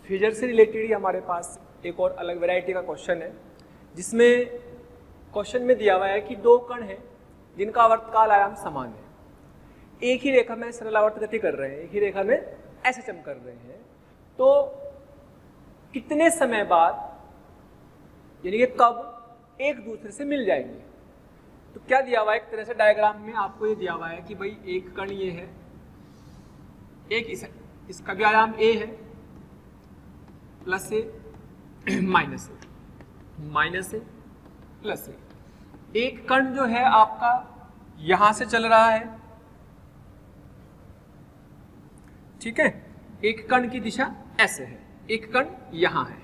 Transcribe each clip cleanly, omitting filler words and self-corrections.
Phasor से related ही हमारे पास एक और अलग वैरायटी का क्वेश्चन है, जिसमें क्वेश्चन में दिया हुआ है कि दो कण हैं जिनका आवर्तकाल आयाम समान है, एक ही रेखा में सरल आवर्त गति कर रहे हैं, एक ही रेखा में ऐसे चम कर रहे हैं, तो कितने समय बाद यानी कि कब एक दूसरे से मिल जाएंगे। तो क्या दिया हुआ है, एक तरह से डायग्राम में आपको ये दिया हुआ है कि भाई एक कण ये है, एक इसका भी आयाम a है, प्लस ए माइनस ए प्लस ए। एक कण जो है आपका यहां से चल रहा है, ठीक है, एक कण की दिशा ऐसे है, एक कण यहां है।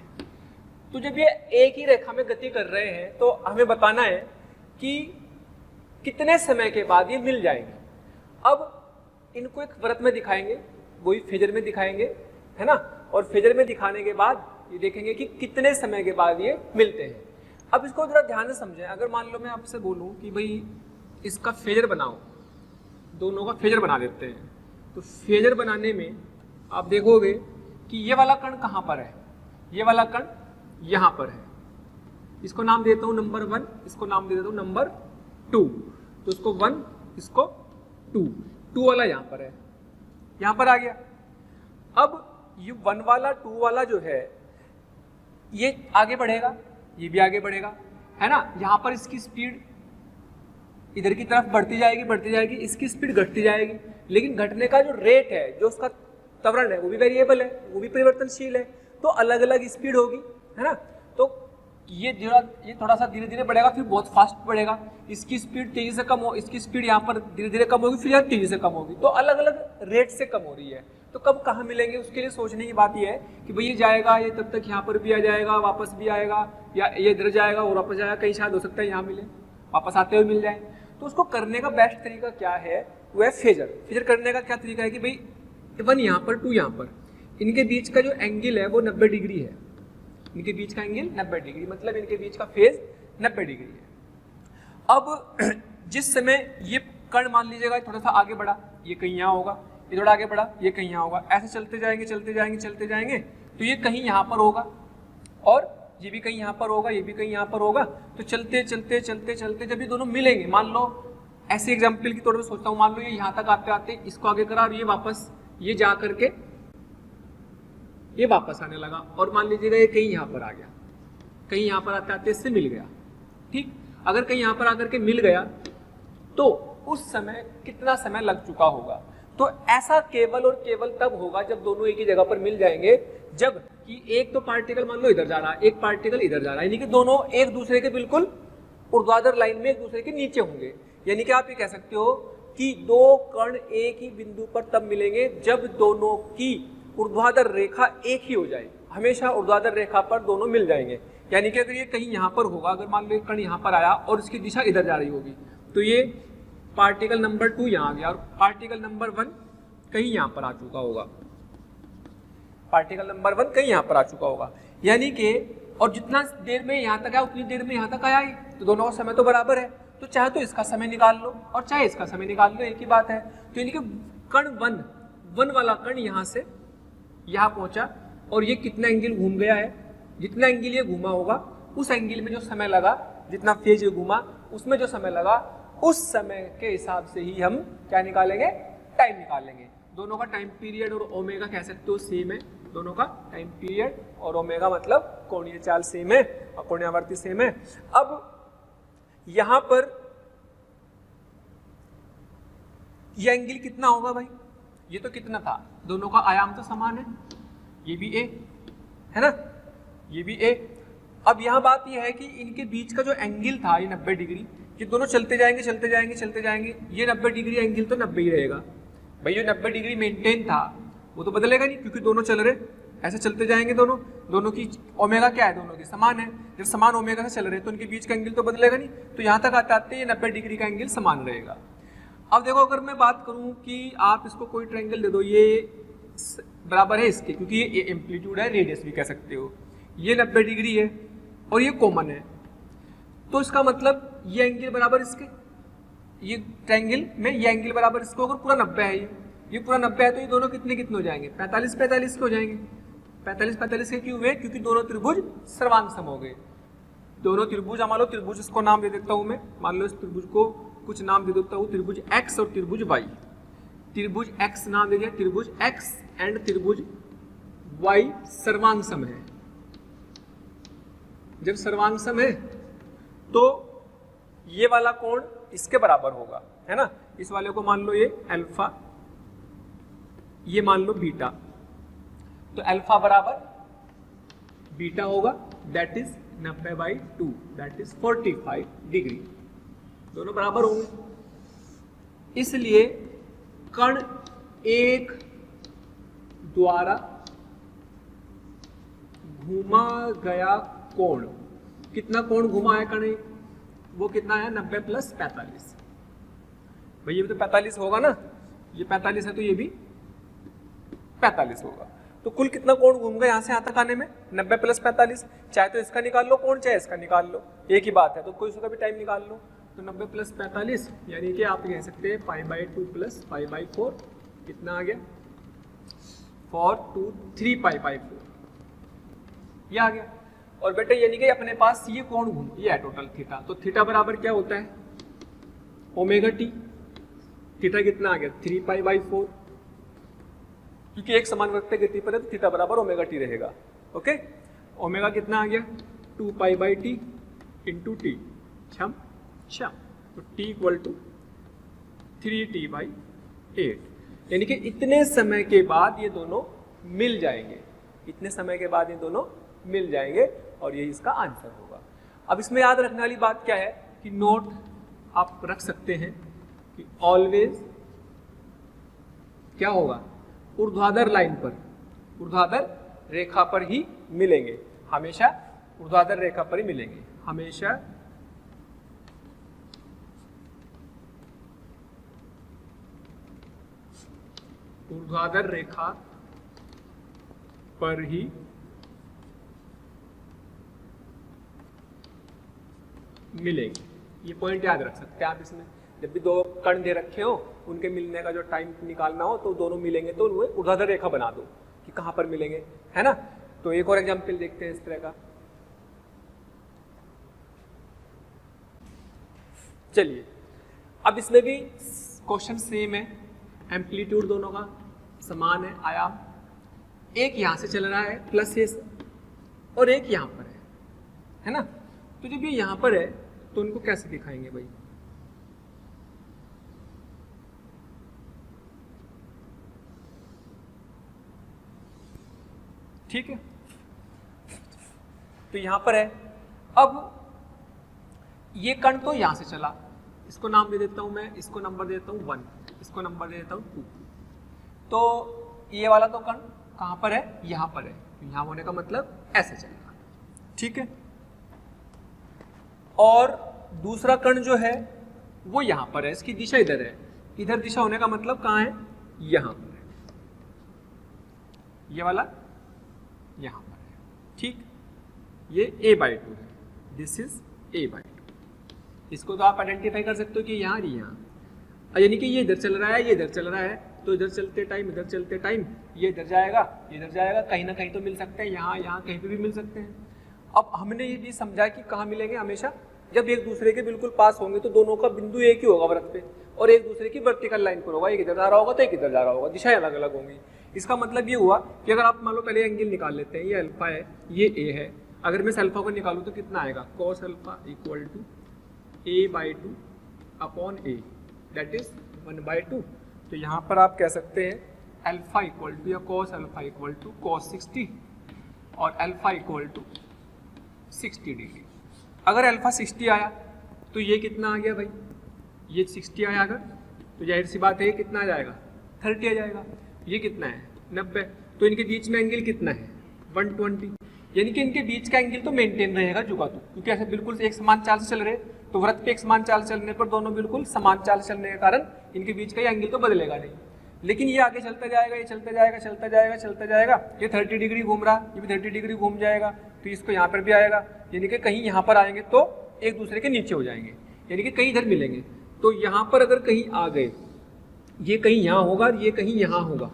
तो जब ये एक ही रेखा में गति कर रहे हैं तो हमें बताना है कि कितने समय के बाद ये मिल जाएंगे। अब इनको एक वृत्त में दिखाएंगे, वही फेजर में दिखाएंगे, है ना, और फेजर में दिखाने के बाद ये देखेंगे कि कितने समय के बाद ये मिलते हैं। अब इसको जरा ध्यान से समझें। अगर मान लो मैं आपसे बोलूं कि भाई इसका फेजर बनाओ, दोनों का फेजर बना देते हैं, तो फेजर बनाने में आप देखोगे कि ये वाला कण कहाँ पर है, ये वाला कण यहाँ पर है। इसको नाम देता हूँ नंबर 1, इसको नाम दे देता हूँ नंबर 2। तो इसको 1, इसको 2 वाला यहाँ पर है, यहाँ पर आ गया। अब ये 1 वाला 2 वाला जो है ये आगे बढ़ेगा, ये भी आगे बढ़ेगा, है ना। यहाँ पर इसकी स्पीड इधर की तरफ बढ़ती जाएगी, इसकी स्पीड घटती जाएगी, लेकिन घटने का जो रेट है, जो उसका त्वरण है, वो भी वेरिएबल है, वो भी परिवर्तनशील है, तो अलग अलग स्पीड होगी, है ना। तो ये थोड़ा सा धीरे धीरे बढ़ेगा, फिर बहुत फास्ट बढ़ेगा, इसकी स्पीड तेजी से कम हो, इसकी स्पीड यहाँ पर धीरे धीरे कम होगी, फिर यहाँ तेजी से कम होगी, तो अलग अलग रेट से कम हो रही है। तो कब कहाँ मिलेंगे, उसके लिए सोचने की बात यह है कि भाई ये जाएगा, ये तब तक यहाँ पर भी आ जाएगा, वापस भी आएगा, या ये इधर जाएगा और वापस जाएगा, कहीं शायद हो सकता है यहाँ मिले, वापस आते हुए मिल जाए। तो उसको करने का बेस्ट तरीका क्या है, वो है फेजर। फेजर करने का क्या तरीका है कि भाई 1 यहाँ पर 2 यहाँ पर, इनके बीच का जो एंगल है वो 90 डिग्री है, इनके बीच का एंगल 90 डिग्री, मतलब इनके बीच का फेज 90 डिग्री है। अब जिस समय ये कण मान लीजिएगा थोड़ा सा आगे बढ़ा, ये कहीं यहाँ होगा, ये थोड़ा आगे बढ़ा, ये कहीं यहाँ होगा, ऐसे चलते जाएंगे, तो ये कहीं यहाँ पर होगा, और ये भी कहीं यहाँ पर होगा, ये भी कहीं यहाँ पर होगा। तो चलते जब ये दोनों मिलेंगे, मान लो ऐसे एग्जाम्पल की तौर पर सोचता हूँ, मान लो ये यहाँ तक आते आते इसको आगे करा और ये वापस ये जा करके ये वापस आने लगा, और मान लीजिएगा ये कहीं यहाँ पर आ गया, कहीं यहाँ पर आते आते इससे मिल गया, ठीक। अगर कहीं यहाँ पर आकर के मिल गया तो उस समय कितना समय लग चुका होगा। तो ऐसा केवल और केवल तब होगा जब दोनों एक ही जगह पर मिल जाएंगे, जब कि एक तो पार्टिकल मान लो इधर जा रहा है, एक पार्टिकल इधर जा रहा है, यानी कि दोनों एक दूसरे के बिल्कुल ऊर्ध्वाधर लाइन में एक दूसरे के नीचे होंगे। यानी कि आप ये कह सकते हो कि दो कण एक ही बिंदु पर तब मिलेंगे जब दोनों की ऊर्ध्वाधर रेखा एक ही हो जाए, हमेशा ऊर्ध्वाधर रेखा पर दोनों मिल जाएंगे। यानी कि अगर ये कहीं यहाँ पर होगा, अगर मान लो कण यहाँ पर आया और इसकी दिशा इधर जा रही होगी, तो ये पार्टिकल नंबर 2 यहाँ आ गया और पार्टिकल नंबर 1 कहीं यहाँ पर आ चुका होगा, पार्टिकल नंबर 1 कहीं यहाँ पर आ चुका होगा। यानी कि और जितना देर में यहाँ तक आया उतनी देर में यहाँ तक आया ही, तो दोनों का समय तो बराबर है, तो चाहे तो इसका समय निकाल लो और चाहे इसका समय निकाल लो, एक ही बात है। तो यानी कि कण 1 वाला कण यहाँ से यहाँ पहुँचा और ये कितना एंगल घूम गया है, जितना एंगल ये घूमा होगा उस एंगल में जो समय लगा, जितना फेज ये घूमा उसमें जो समय लगा, उस समय के हिसाब से ही हम क्या निकालेंगे, टाइम निकालेंगे। दोनों का टाइम पीरियड और ओमेगा कह सकते हो सेम है, दोनों का टाइम पीरियड और ओमेगा मतलब कोणीय चाल सेम है और कोणीय आवर्ती सेम है। अब यहां पर यह एंगल कितना होगा भाई, ये तो कितना था, दोनों का आयाम तो समान है, ये भी a है ना, ये भी a। अब यहां बात यह है कि इनके बीच का जो एंगल था ये 90 डिग्री, ये दोनों चलते जाएंगे, ये 90 डिग्री एंगल तो 90 ही रहेगा भाई। जो 90 डिग्री मेंटेन था वो तो बदलेगा नहीं, क्योंकि दोनों चल रहे ऐसे चलते जाएंगे, दोनों की ओमेगा क्या है, दोनों की समान है। जब समान ओमेगा से चल रहे तो उनके बीच का एंगल तो बदलेगा नहीं, तो यहाँ तक आते आते ये 90 डिग्री का एंगल समान रहेगा। अब देखो अगर मैं बात करूँ कि आप इसको कोई ट्रायंगल दे दो, ये बराबर है इसके, क्योंकि ये एम्पलीट्यूड है, रेडियस भी कह सकते हो, ये 90 डिग्री है और ये कॉमन है, तो इसका मतलब ये एंगल बराबर इसके, ये ट्रायंगल में ये एंगल बराबर इसको अगर पूरा 90 है, ये पूरा 90 है, तो ये दोनों कितने कितने हो जाएंगे, 45 45 के हो जाएंगे। 45 45 के क्यों हुए, क्योंकि दोनों त्रिभुज सर्वांग सम हो गए। दोनों त्रिभुज, मान लो त्रिभुज इसको नाम दे देता हूं मैं, मान लो इस त्रिभुज को कुछ नाम दे देता हूं, त्रिभुज x और त्रिभुज y। त्रिभुज x नाम दे दिया, त्रिभुज x एंड त्रिभुज y सर्वांग सम है। जब सर्वांग सम है तो ये वाला कोण इसके बराबर होगा, है ना। इस वाले को मान लो ये अल्फा, ये मान लो बीटा, तो अल्फा बराबर बीटा होगा, that is 90/2, that is 45 degree, दोनों बराबर होंगे। इसलिए कण एक द्वारा घुमा गया कोण, कितना कोण घुमा है कण एक, वो कितना है 90 + 45। भाई ये भी तो 45 होगा ना, ये 45 है तो ये भी 45 होगा, तो कुल कितना कोण घूम गया यहाँ से यहाँ तक आने में, 90 + 45। चाहे तो इसका निकाल लो कोण, चाहे इसका निकाल लो, एक ही बात है, तो कोई उसका भी टाइम निकाल लो। तो 90 + 45 यानी कि आप कह सकते हैं π/2 + π/4, कितना आ गया 4 2 3 π/4, ये आ गया। और बेटे यानी कि अपने पास ये कोण घूम, ये है टोटल थीटा, तो थीटा बराबर क्या होता है ओमेगा टी। थीटा कितना आ गया 3 π/4, क्योंकि एक समान वक्र गति पर है तो थीटा बराबर ओमेगा टी रहेगा। ओके, ओमेगा कितना आ गया 2 π/t × t, क्षम, तो t = 3t/8, यानी कि इतने समय के बाद ये दोनों मिल जाएंगे, इतने समय के बाद ये दोनों मिल जाएंगे, और यही इसका आंसर होगा। अब इसमें याद रखने वाली बात क्या है कि नोट आप रख सकते हैं कि ऑलवेज क्या होगा, ऊर्ध्वाधर लाइन पर, ऊर्ध्वाधर रेखा पर ही मिलेंगे, हमेशा ऊर्ध्वाधर रेखा पर ही मिलेंगे, हमेशा ऊर्ध्वाधर रेखा पर ही मिलेंगे। ये पॉइंट याद रख सकते हैं आप इसमें, जब भी दो कण दे रखे हो उनके मिलने का जो टाइम निकालना हो तो दोनों मिलेंगे तो वो ऊर्ध्वाधर रेखा बना दो कि कहां पर मिलेंगे, है ना। तो एक और एग्जांपल देखते हैं इस तरह का। चलिए, अब इसमें भी क्वेश्चन सेम है, एम्पलीट्यूड दोनों का समान है, आयाम एक यहां से चल रहा है प्लस ये, और एक यहां पर है ना। तो जब ये यहां पर है तो उनको कैसे दिखाएंगे भाई, ठीक है। तो यहां पर है, अब ये कण तो यहां से चला, इसको नाम दे देता हूं मैं, इसको नंबर दे देता हूं 1, इसको नंबर दे देता हूं 2। तो ये वाला तो कण कहां पर है, यहां पर है, यहां होने का मतलब ऐसे चलेगा, ठीक है। और दूसरा कण जो है वो यहां पर है, इसकी दिशा इधर है, इधर दिशा होने का मतलब कहां है, यहां पर है, ये वाला यहां पर है, ठीक। ये a/2 है, दिस इज a/2। इसको तो आप आइडेंटिफाई कर सकते हो कि यहाँ और यहाँ, यानी कि ये इधर चल रहा है, ये इधर चल रहा है, तो इधर चलते टाइम, इधर चलते टाइम ये इधर जाएगा, ये इधर जाएगा, कहीं ना कहीं तो मिल सकते हैं, यहाँ यहाँ कहीं पे भी मिल सकते हैं। अब हमने ये भी समझा कि कहाँ मिलेंगे, हमेशा जब एक दूसरे के बिल्कुल पास होंगे तो दोनों का बिंदु एक ही होगा वृत्त पे, और एक दूसरे की वर्टिकल लाइन पर होगा, एक इधर जा रहा होगा तो एक इधर जा रहा होगा, दिशाएं अलग अलग होंगी। इसका मतलब ये हुआ कि अगर आप मान लो पहले एंगल निकाल लेते हैं, ये अल्फा है, ये ए है, अगर मैं इस अल्फा को निकालूं तो कितना आएगा, cos alpha = a/2 upon a, that is 1/2। तो यहाँ पर आप कह सकते हैं अल्फा = या cos अल्फा = cos 60 और अल्फा = 60 डिग्री। अगर अल्फा 60 आया तो ये कितना आ गया भाई, ये 60 आया अगर, तो जाहिर सी बात है कितना आ जाएगा 30 आ जाएगा। ये कितना है 90, तो इनके बीच में एंगल कितना है 120, यानी कि इनके बीच का एंगल तो मेंटेन रहेगा जुगा तो, क्योंकि ऐसे बिल्कुल एक समान चाल से चल रहे, तो वृत्त पे एक समान चाल चलने पर दोनों बिल्कुल समान चाल चलने के कारण इनके बीच का एंगल तो बदलेगा नहीं। लेकिन ये आगे चलता जाएगा, ये चलता जाएगा, चलता जाएगा, चलता जाएगा, ये 30 डिग्री घूम रहा, ये भी 30 डिग्री घूम जाएगा, तो इसको यहाँ पर भी आएगा, यानी कि कहीं यहाँ पर आएंगे तो एक दूसरे के नीचे हो जाएंगे, यानी कि कहीं इधर मिलेंगे। तो यहाँ पर अगर कहीं आ गए, ये कहीं यहाँ होगा और ये कहीं यहाँ होगा,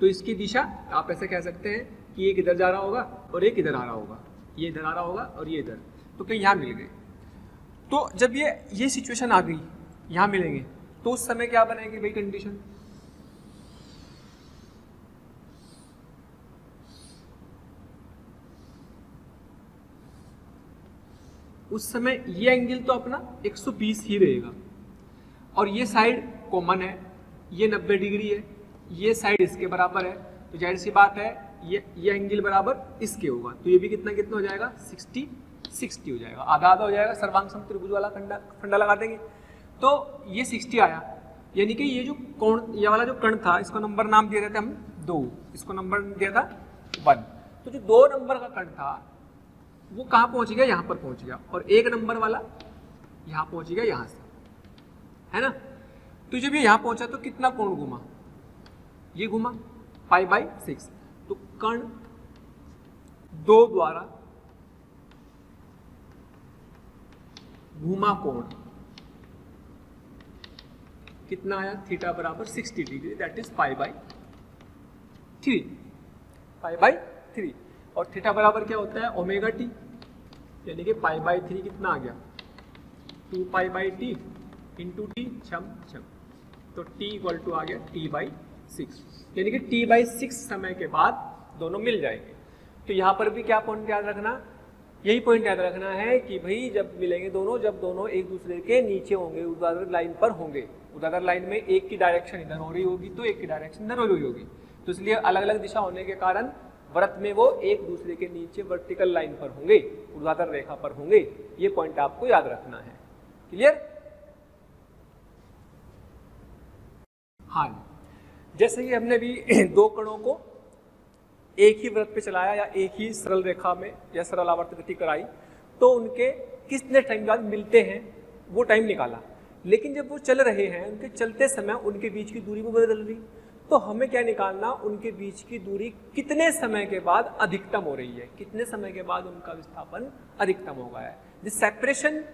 तो इसकी दिशा आप ऐसे कह सकते हैं कि एक इधर जा रहा होगा और एक इधर आ रहा होगा, ये इधर आ रहा होगा और ये इधर, तो कहीं यहाँ मिल गए। तो जब ये सिचुएशन आ गई, यहाँ मिलेंगे, तो उस समय क्या बनेगी भाई कंडीशन? उस समय ये एंगल तो अपना 120 ही रहेगा और ये साइड कॉमन है, ये 90 डिग्री है, ये साइड इसके बराबर है, तो जाहिर सी बात है ये एंगल बराबर इसके होगा, तो ये भी कितना कितना हो जाएगा? 60 हो जाएगा, आधा आधा हो जाएगा। सर्वांग समत्रिभुज वाला फंडा लगा देंगे, तो ये 60 आया, यानी कि ये जो कोण, ये वाला जो कण था, इसको नंबर नाम दे रहे थे हम 2, इसको नंबर दिया था 1। तो जो 2 नंबर का कण था वो कहाँ पहुंच गया? यहाँ पर पहुंच गया, और 1 नंबर वाला यहाँ पहुंच गया, यहाँ से, है ना। तो जब ये यहाँ पहुंचा तो कितना कोण घुमा? ये घुमा π/6। तो कण 2 द्वारा घुमा कोण कितना आया? थीटा बराबर 60 डिग्री, दैट इज π/3। और थीटा बराबर क्या होता है? ओमेगा टी, यानी कि π/3 कितना आ गया? 2π/t इंटू टी, छम, तो t इक्वल टू आ गया t/6, यानी कि t/6 समय के बाद दोनों मिल जाएंगे। तो यहाँ पर भी क्या पॉइंट याद रखना? यही पॉइंट याद रखना है कि भाई जब मिलेंगे दोनों, जब दोनों एक दूसरे के नीचे होंगे, ऊर्ध्वाधर लाइन पर होंगे, ऊर्ध्वाधर लाइन में एक की डायरेक्शन इधर हो रही होगी तो एक की डायरेक्शन इधर हो रही होगी, तो इसलिए अलग अलग दिशा होने के कारण व्रत में वो एक दूसरे के नीचे वर्टिकल लाइन पर होंगे, ऊर्ध्वाधर रेखा पर होंगे। ये पॉइंट आपको याद रखना है। क्लियर? हाँ, जैसे ही हमने भी 2 कणों को एक ही वृत्त पे चलाया या एक ही सरल रेखा में या सरल आवर्त गति कराई, तो उनके कितने टाइम बाद मिलते हैं वो टाइम निकाला। लेकिन जब वो चल रहे हैं, उनके चलते समय उनके बीच की दूरी वो बदल रही, तो हमें क्या निकालना? उनके बीच की दूरी कितने समय के बाद अधिकतम हो रही है, कितने समय के बाद उनका विस्थापन अधिकतम हो गया है। The separation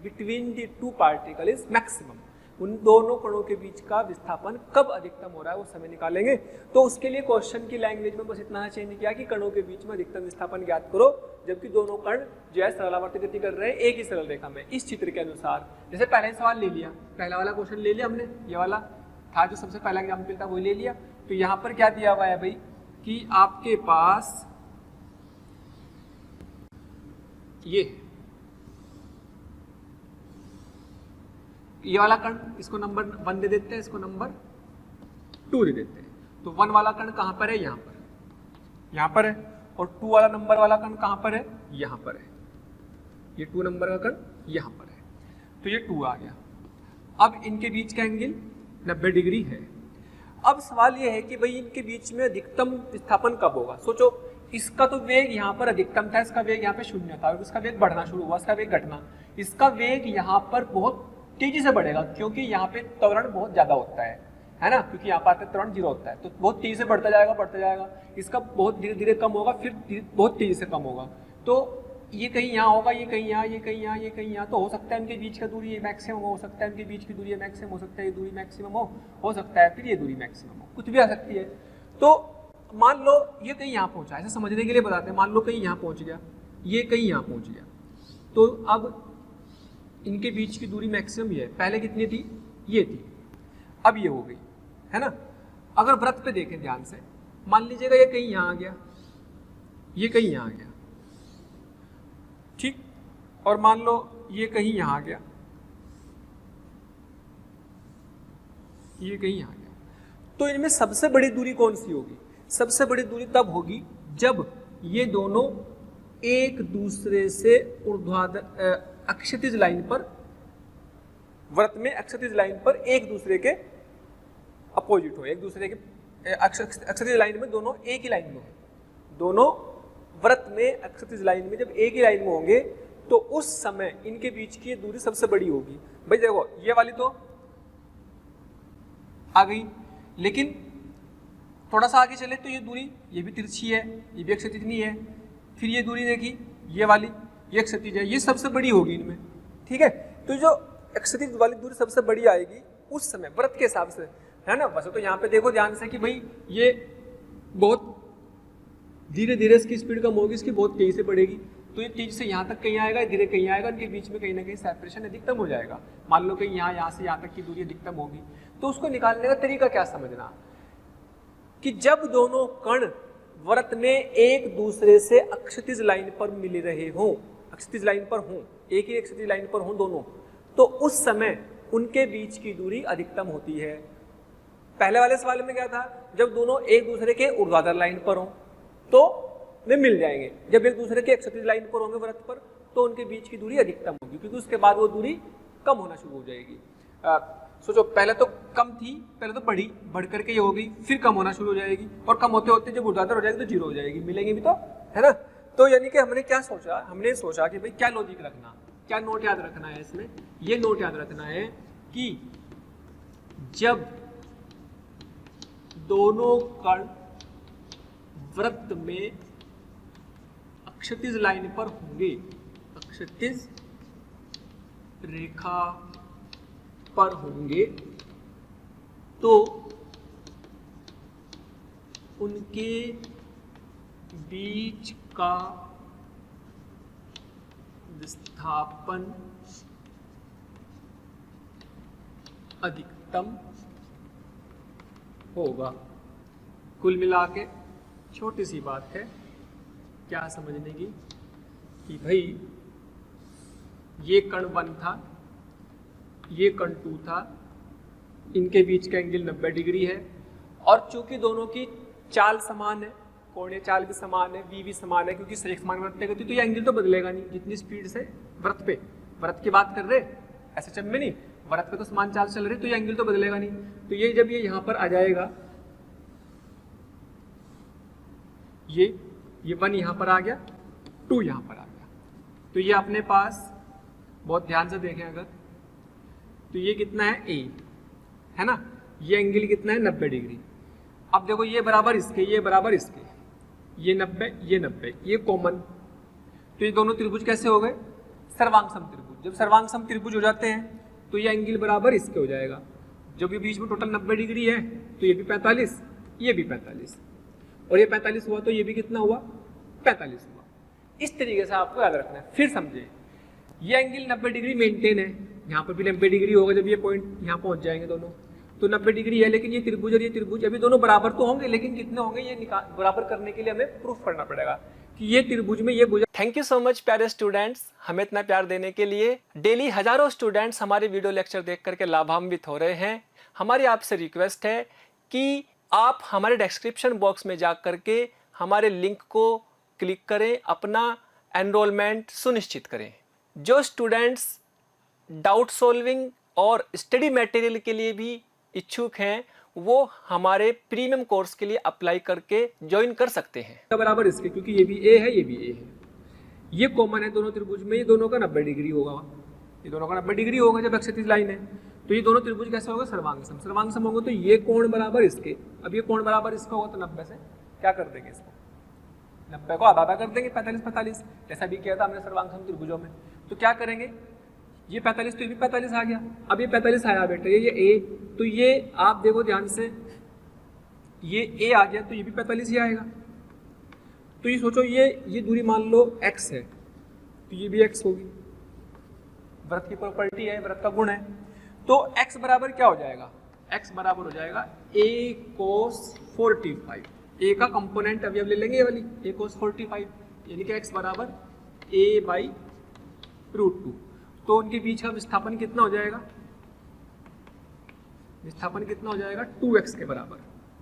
between the 2 particle is maximum. उन दोनों कणों के बीच का विस्थापन कब अधिकतम हो रहा है वो समय निकालेंगे। तो उसके लिए क्वेश्चन की लैंग्वेज में बस इतना चेंज किया कि कणों के बीच में अधिकतम विस्थापन ज्ञात करो, जबकि दोनों कण जो है सरलावर्त गति कर रहे हैं एक ही सरल रेखा में, इस चित्र के अनुसार। जैसे पहले सवाल ले लिया, पहला वाला क्वेश्चन ले लिया हमने, ये वाला था जो सबसे पहला एग्जाम्पल था, वो ले लिया। तो यहाँ पर क्या दिया हुआ है भाई कि आपके पास ये वाला कण, इसको नंबर 1 दे देते हैं, इसको नंबर 2 दे देते हैं। तो 1 वाला कण कहाँ पर है? यहाँ पर है। और 2 वाला नंबर वाला कण कहाँ पर है? यहाँ पर है। ये 2 नंबर का कण यहाँ पर है, तो ये 2 आ गया। अब इनके बीच का एंगल 90 डिग्री है। अब सवाल ये है कि भाई इनके बीच में अधिकतम विस्थापन कब होगा? सोचो, इसका तो वेग यहाँ पर अधिकतम था, इसका वेग यहाँ पे 0 था, और इसका वेग बढ़ना शुरू हुआ, इसका वेग घटना। इसका वेग यहाँ पर बहुत तेजी से बढ़ेगा, क्योंकि यहाँ पे त्वरण बहुत ज्यादा होता है ना, क्योंकि यहाँ पर त्वरण 0 होता है, तो बहुत तेजी से बढ़ता जाएगा। इसका बहुत धीरे धीरे कम होगा, फिर बहुत तेजी से कम होगा। तो ये कहीं यहाँ होगा, ये कहीं यहाँ, ये कहीं यहाँ, ये कहीं यहाँ, तो हो सकता है इनके बीच का दूरी ये मैक्सिमम हो सकता है, इनके बीच की दूरी ये मैक्सिमम हो सकता है, ये दूरी मैक्सिमम हो सकता है, फिर ये दूरी मैक्सिमम हो, कुछ भी आ सकती है। तो मान लो ये कहीं यहाँ पहुँचा, ऐसे समझने के लिए बताते हैं। मान लो कहीं यहाँ पहुँच गया, ये कहीं यहाँ पहुँच गया, तो अब इनके बीच की दूरी मैक्सिमम ये है। पहले कितनी थी? ये थी, अब ये हो गई, है ना। अगर वृत्त पे देखें ध्यान से, मान लीजिएगा ये कहीं यहाँ आ गया, ये कहीं यहाँ आ गया, ठीक, और मान लो ये कहीं यहाँ आ गया, ये कहीं यहाँ आ गया, तो इनमें सबसे बड़ी दूरी कौन सी होगी? सबसे बड़ी दूरी तब होगी जब ये दोनों एक दूसरे से ऊर्ध्वाधर अक्षैतिज लाइन पर, वृत्त में अक्षैतिज लाइन पर एक दूसरे के अपोजिट हो, एक दूसरे के अक्षैतिज लाइन में दोनों एक ही लाइन में हो। दोनों वृत्त में अक्षैतिज लाइन में जब एक ही लाइन में होंगे तो उस समय इनके बीच की दूरी सबसे बड़ी होगी। भाई देखो, ये वाली तो आ गई, लेकिन थोड़ा सा आगे चले तो ये दूरी, ये भी तिरछी है, ये भी अक्षैतिज नहीं है। फिर ये दूरी देखी, ये वाली, ये अक्षैतिज है, ये सबसे बड़ी होगी इनमें, ठीक है। तो जो क्षैतिज वाली दूरी सबसे बड़ी आएगी उस समय वृत्त के हिसाब से, है ना। वैसे तो यहाँ पे देखो ध्यान से कि भाई ये बहुत धीरे धीरे इसकी स्पीड कम होगी, इसकी बहुत तेजी से बढ़ेगी, तो ये तेजी से यहाँ तक कहीं आएगा, धीरे कहीं आएगा, इनके बीच में कहीं ना कहीं सेपरेशन अधिकतम हो जाएगा। मान लो कि यहाँ से यहाँ तक की दूरी अधिकतम होगी, तो उसको निकालने का तरीका क्या समझना कि जब दोनों कण वृत्त में एक दूसरे से अक्षैतिज लाइन पर मिल रहे हों, अक्षैतिज लाइन पर हों, एक ही अक्षैतिज लाइन पर हों दोनों, तो उस समय उनके बीच की दूरी अधिकतम होती है। पहले वाले सवाल में क्या था, जब दोनों एक दूसरे के ऊर्ध्वाधर लाइन पर हों तो वे मिल जाएंगे, जब एक दूसरे के क्षैतिज लाइन पर होंगे वृत्त पर तो उनके बीच की दूरी अधिकतम होगी, क्योंकि उसके बाद वो दूरी कम होना शुरू हो जाएगी। सोचो पहले तो कम थी, पहले तो बढ़ करके ये होगी, फिर कम होना शुरू हो जाएगी, और कम होते होते जब ऊर्ध्वाधर हो जाएगी तो जीरो हो जाएगी, मिलेंगे भी तो, है ना। तो यानी कि हमने क्या सोचा, हमने सोचा कि भाई क्या लॉजिक रखना, क्या नोट याद रखना है इसमें, ये नोट याद रखना है कि जब दोनों कण वृत्त में अक्षैतिज लाइन पर होंगे, अक्षैतिज रेखा पर होंगे, तो उनके बीच का विस्थापन अधिकतम होगा। कुल मिला के छोटी सी बात है क्या समझने की कि भाई ये कण 1 था, ये कण 2 था, इनके बीच का एंगल 90 डिग्री है, और चूंकि दोनों की चाल समान है, कोणीय चाल भी समान है, v भी समान है, क्योंकि एक समान वृत्त गति, तो ये एंगल तो बदलेगा नहीं जितनी स्पीड से वृत्त की बात कर रहे ऐसे चम में नहीं, वृत्त पे तो समान चाल चल रही, तो ये एंगल तो बदलेगा नहीं। तो ये जब ये यहाँ पर आ जाएगा, ये 1 यहाँ पर आ गया, 2 यहाँ पर आ गया, तो ये अपने पास बहुत ध्यान से देखें अगर, तो ये कितना है a, है ना, ये एंगल कितना है 90 डिग्री। अब देखो ये बराबर इसके, ये बराबर इसके, ये 90, ये 90, ये कॉमन, तो ये दोनों त्रिभुज कैसे हो गए, सर्वांगसम त्रिभुज। जब सर्वांगसम त्रिभुज हो जाते हैं तो ये एंगल बराबर इसके हो जाएगा। जब ये बीच में टोटल 90 डिग्री है तो ये भी 45, ये भी 45, और ये 45 हुआ तो ये भी कितना हुआ, 45 हुआ। इस तरीके से आपको याद रखना है। फिर समझे, ये एंगल 90 डिग्री मेंटेन है, यहाँ पर भी 90 डिग्री होगा जब ये पॉइंट यहाँ पहुंच जाएंगे दोनों, तो 90 डिग्री है, लेकिन ये त्रिभुज और ये त्रिभुज अभी दोनों बराबर तो होंगे, लेकिन कितने होंगे ये बराबर करने के लिए हमें प्रूफ करना पड़ेगा कि ये त्रिभुज में ये भुजा। थैंक यू सो मच प्यारे स्टूडेंट्स, हमें इतना प्यार देने के लिए। डेली हजारों स्टूडेंट्स हमारे वीडियो लेक्चर देख करके लाभान्वित हो रहे हैं। हमारी आपसे रिक्वेस्ट है कि आप हमारे डिस्क्रिप्शन बॉक्स में जा करके हमारे लिंक को क्लिक करें, अपना एनरोलमेंट सुनिश्चित करें। जो स्टूडेंट्स डाउट सॉल्विंग और स्टडी मटेरियल के लिए भी इच्छुक हैं वो हमारे प्रीमियम कोर्स के लिए अप्लाई करके ज्वाइन कर सकते हैं। बराबर इसके, क्योंकि ये भी ए है, ये भी ए है, ये कॉमन है दोनों त्रिभुज में, ये दोनों का 90 डिग्री होगा, ये दोनों का 90 डिग्री होगा जब क्षैतिज लाइन है, तो ये दोनों त्रिभुज कैसे होगा, सर्वांगसम। सर्वांगसम होंगे तो ये कोण बराबर इसके, अब ये कोण बराबर इसका होगा तो 90 से क्या कर देंगे, इसको 90 को आधा कर देंगे, 45-45, जैसा भी किया था हमने सर्वांगसम त्रिभुजों में। तो क्या करेंगे, ये 45 तो ये भी 45 आ गया, अब ये 45 आया बेटा, ये ए, तो ये आप देखो ध्यान से, ये ए आ गया तो ये भी 45 ही आएगा। तो ये सोचो ये दूरी मान लो x है, तो ये भी x होगी, वृत्त की प्रॉपर्टी है, वृत्त का गुण है। तो x बराबर क्या हो जाएगा, x बराबर हो जाएगा a cos 45, a का कंपोनेंट अभी अब ले लेंगे ये वाली a cos 45, यानी कि x बराबर a/√2। तो उनके बीच का विस्थापन कितना हो जाएगा, विस्थापन कितना हो जाएगा 2x के बराबर,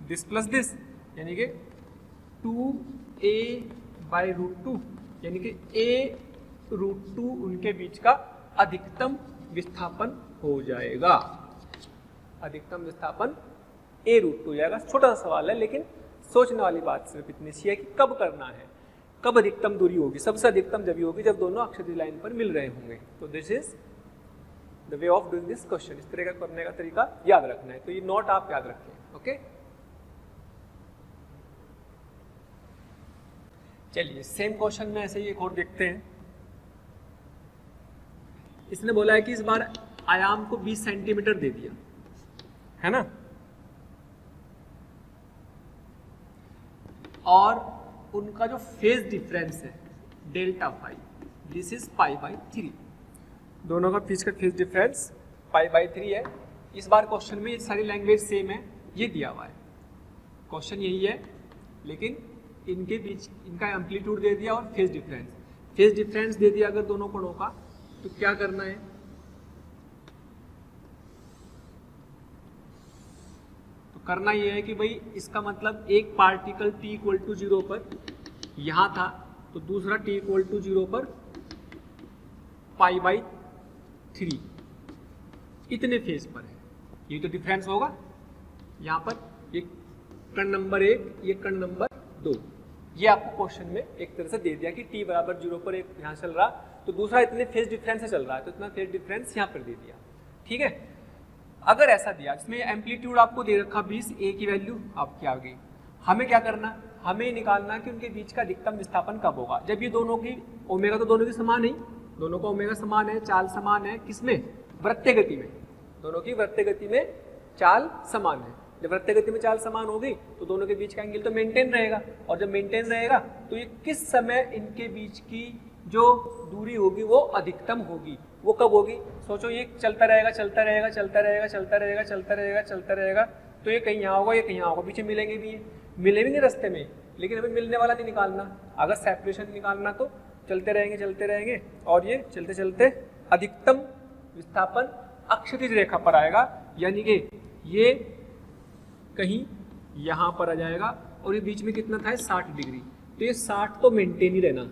दिस प्लस दिस, यानी कि 2a/√2, यानी कि a√2 उनके बीच का अधिकतम विस्थापन हो जाएगा। अधिकतम विस्थापन a√2 हो जाएगा। छोटा सा सवाल है, लेकिन सोचने वाली बात सिर्फ इतनी सी है कि कब करना है, कब अधिकतम दूरी होगी। सबसे अधिकतम जब होगी जब दोनों अक्षैतिज लाइन पर मिल रहे होंगे। तो this is the way of doing this question. इस तरह का करने का तरीका याद रखना है, तो ये नोट आप याद रखें। ओके, चलिए सेम क्वेश्चन में ऐसे ही एक और देखते हैं। इसने बोला है कि इस बार आयाम को 20 सेंटीमीटर दे दिया, है ना, और उनका जो फेज डिफरेंस है डेल्टा फाई, दिस इज π/3, दोनों का बीच का फेज डिफरेंस π/3 है। इस बार क्वेश्चन में ये सारी लैंग्वेज सेम है, ये दिया हुआ है, क्वेश्चन यही है, लेकिन इनके बीच इनका एम्पलीट्यूड दे दिया और फेज डिफरेंस दे दिया अगर दोनों कोणों का, तो क्या करना है, तो करना ये है कि भाई इसका मतलब एक पार्टिकल t = 0 पर यहां था, तो दूसरा t = 0 पर π/3 इतने फेज पर है, ये तो डिफरेंस होगा। यहाँ पर एक कण नंबर 1, ये कण नंबर 2, ये आपको क्वेश्चन में एक तरह से दे दिया कि t = 0 पर एक यहाँ चल रहा, तो दूसरा इतने फेज डिफरेंस से चल रहा है, तो इतना फेज डिफरेंस यहाँ पर दे दिया, ठीक है। अगर ऐसा दिया, इसमें एम्पलीट्यूड आपको दे रखा 20, a की वैल्यू आपकी आ गई, हमें क्या करना, हमें निकालना कि उनके बीच का अधिकतम विस्थापन कब होगा, जब ये दोनों की ओमेगा तो दोनों की समान है, दोनों का ओमेगा समान है, चाल समान है, किसमें, वृत्तीय गति में, दोनों की वृत्तीय गति में चाल समान है। जब वृत्तीय गति में चाल समान होगी तो दोनों के बीच का एंगल तो मेंटेन रहेगा, और जब मेंटेन रहेगा तो ये किस समय इनके बीच की जो दूरी होगी वो अधिकतम होगी, वो कब होगी, सोचो ये चलता रहेगा चलता रहेगा चलता रहेगा चलता रहेगा चलता रहेगा चलता रहेगा, तो ये कहीं यहाँ होगा, ये कहीं यहाँ होगा, पीछे मिलेंगे भी, मिले भी नहीं रास्ते में, लेकिन हमें मिलने वाला नहीं निकालना, अगर सेपरेशन निकालना तो चलते रहेंगे, और ये चलते चलते अधिकतम विस्थापन अक्षैतिज रेखा पर आएगा, यानी कि ये कहीं यहाँ पर आ जाएगा, और ये बीच में कितना था, 60 डिग्री, तो ये 60 तो मेंटेन ही रहना,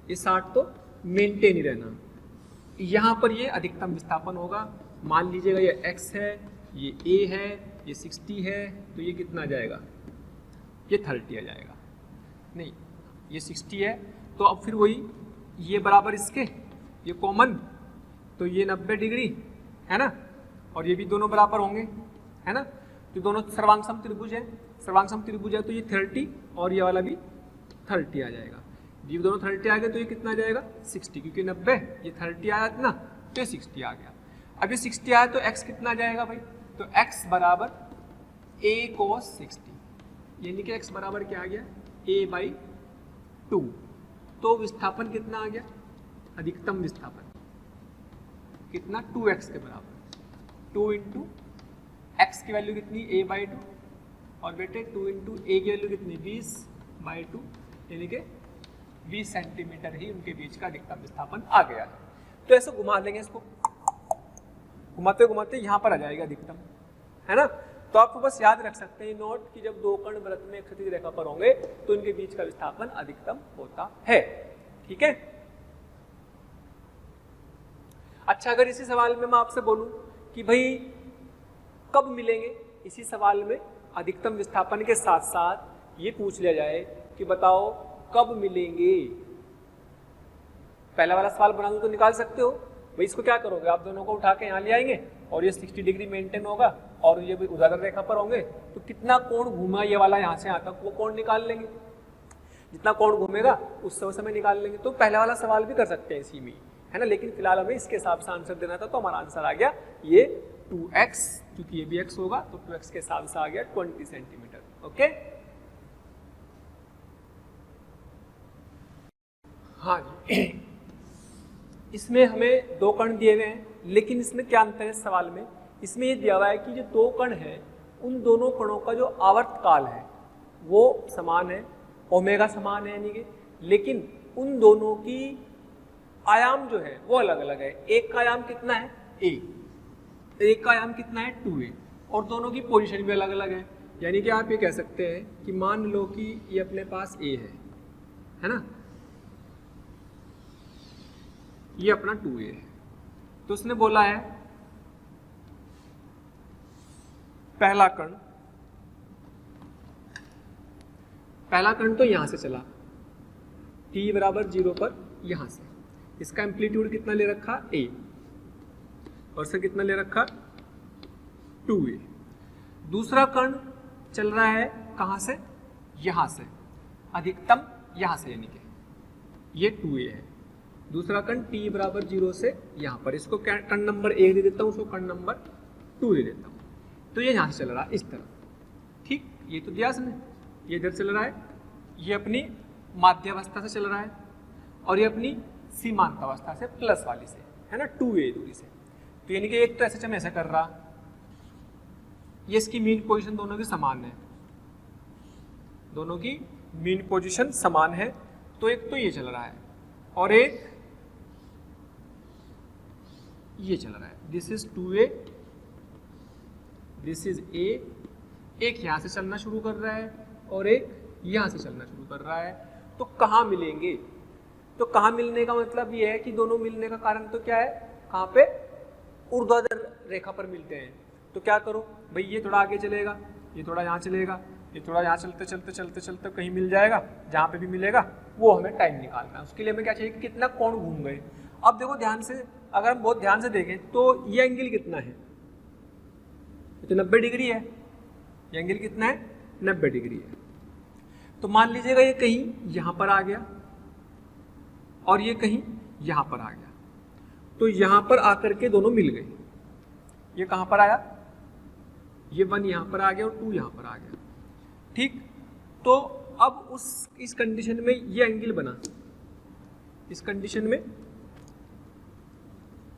ये 60 तो मेंटेन ही रहना। यहाँ पर ये अधिकतम विस्थापन होगा, मान लीजिएगा ये x है, ये a है, ये 60 है, तो ये कितना आ जाएगा, ये 30 आ जाएगा, नहीं ये 60 है, तो अब फिर वही ये बराबर इसके, ये कॉमन, तो ये 90 डिग्री है ना, और ये भी दोनों बराबर होंगे, है ना, तो दोनों सर्वांगसम त्रिभुज है, सर्वांगसम त्रिभुज है, तो ये 30 और ये वाला भी 30 आ जाएगा, ये दोनों 30 आ गए, तो ये कितना आ जाएगा, 60, क्योंकि 90 ये 30 आया इतना, तो ये 60 आ गया। अब ये 60 आया तो x कितना आ जाएगा भाई, तो x बराबर a cos 60, यानी कि x बराबर क्या आ गया, a/2, तो विस्थापन कितना आ गया, अधिकतम विस्थापन कितना, 2x के बराबर, 2 × x की वैल्यू कितनी, a/2, और बेटे 2 × a की वैल्यू कितनी, 20/2, यानी कि 20 सेंटीमीटर ही उनके बीच का अधिकतम विस्थापन आ गया। तो ऐसे घुमा लेंगे इसको, घुमाते घुमाते यहाँ पर आ जाएगा अधिकतम, है ना। तो आपको बस याद रख सकते हैं नोट कि जब दो कण वृत्त में क्षैतिज रेखा पर होंगे तो इनके बीच का विस्थापन अधिकतम होता है, ठीक है। अच्छा, अगर इसी सवाल में मैं आपसे बोलूं कि भाई कब मिलेंगे, इसी सवाल में अधिकतम विस्थापन के साथ साथ ये पूछ लिया जाए कि बताओ कब मिलेंगे, पहला वाला सवाल बना दूं तो निकाल सकते हो भाई। इसको क्या करोगे, आप दोनों को उठा के यहाँ ले आएंगे और ये 60 डिग्री मेंटेन होगा और ये भी उजागर रेखा पर होंगे, तो कितना कोण घूमा ये वाला यहाँ से यहाँ तक, वो कोण निकाल लेंगे, जितना कोण घूमेगा उस समय निकाल लेंगे। तो पहला वाला सवाल भी कर सकते हैं इसी में, है ना, लेकिन फिलहाल हमें इसके हिसाब से आंसर देना था, तो हमारा आंसर आ गया ये 2x, क्योंकि ये भी x होगा तो 2x के हिसाब से आ गया 20 सेंटीमीटर। ओके, हाँ जी। इसमें हमें दो कण दिए हुए हैं, लेकिन इसमें क्या अंतर है इस सवाल में, इसमें ये दिया हुआ है कि जो दो कण है उन दोनों कणों का जो आवर्त काल है वो समान है, ओमेगा समान है यानी कि, लेकिन उन दोनों की आयाम जो है वो अलग अलग है। एक का आयाम कितना है a, एक का आयाम कितना है 2a, और दोनों की पोजीशन भी अलग अलग है। यानी कि आप ये कह सकते हैं कि मान लो कि ये अपने पास a है ना, ये अपना 2a है, तो उसने बोला है पहला कण तो यहां से चला t बराबर 0 पर, यहां से इसका एम्पलीट्यूड कितना ले रखा a, और से कितना ले रखा 2a। दूसरा कण चल रहा है कहां से, यहां से, अधिकतम यहां से, यानी कि ये 2a है। दूसरा कण t बराबर 0 से यहाँ पर, इसको कण नंबर 1 दे देता हूँ, उसको कण नंबर 2 दे देता हूँ। तो ये यहाँ से चल रहा है इस तरफ, ठीक, ये तो दिया इसने, ये इधर चल रहा है, ये अपनी माध्यावस्था से चल रहा है, और ये अपनी सीमांतावस्था से प्लस वाली से, है ना, 2a दूरी से। तो यानी कि एक तो SHM ऐसे कर रहा, ये इसकी मीन पोजीशन दोनों की समान है, दोनों की मीन पोजीशन समान है। तो एक तो ये चल रहा है और एक ये चल रहा है, this is 2a, this is a, एक यहां से चलना शुरू कर रहा है और एक यहां से चलना शुरू कर रहा है। तो कहाँ मिलेंगे? तो कहाँ मिलने का मतलब ये है कि दोनों मिलने का कारण तो क्या है, कहाँ पे, ऊर्ध्वाधर रेखा पर मिलते हैं। तो क्या करो भाई, ये थोड़ा आगे चलेगा, ये थोड़ा यहाँ चलेगा, ये थोड़ा यहाँ चलते चलते चलते चलते कहीं मिल जाएगा, जहाँ पे भी मिलेगा वो हमें टाइम निकालना है। उसके लिए हमें क्या चाहिए कि कितना कोण घूम गए। अब देखो ध्यान से, अगर हम बहुत ध्यान से देखें तो ये एंगल कितना है, तो 90 डिग्री है। ये एंगल कितना है, 90 डिग्री है। तो मान लीजिएगा ये कहीं यहाँ पर आ गया और ये कहीं यहाँ पर आ गया, तो यहाँ पर आकर के दोनों मिल गए। ये कहाँ पर आया, ये 1 यहाँ पर आ गया और 2 यहाँ पर आ गया, ठीक। तो अब इस कंडीशन में ये एंगल बना, इस कंडीशन में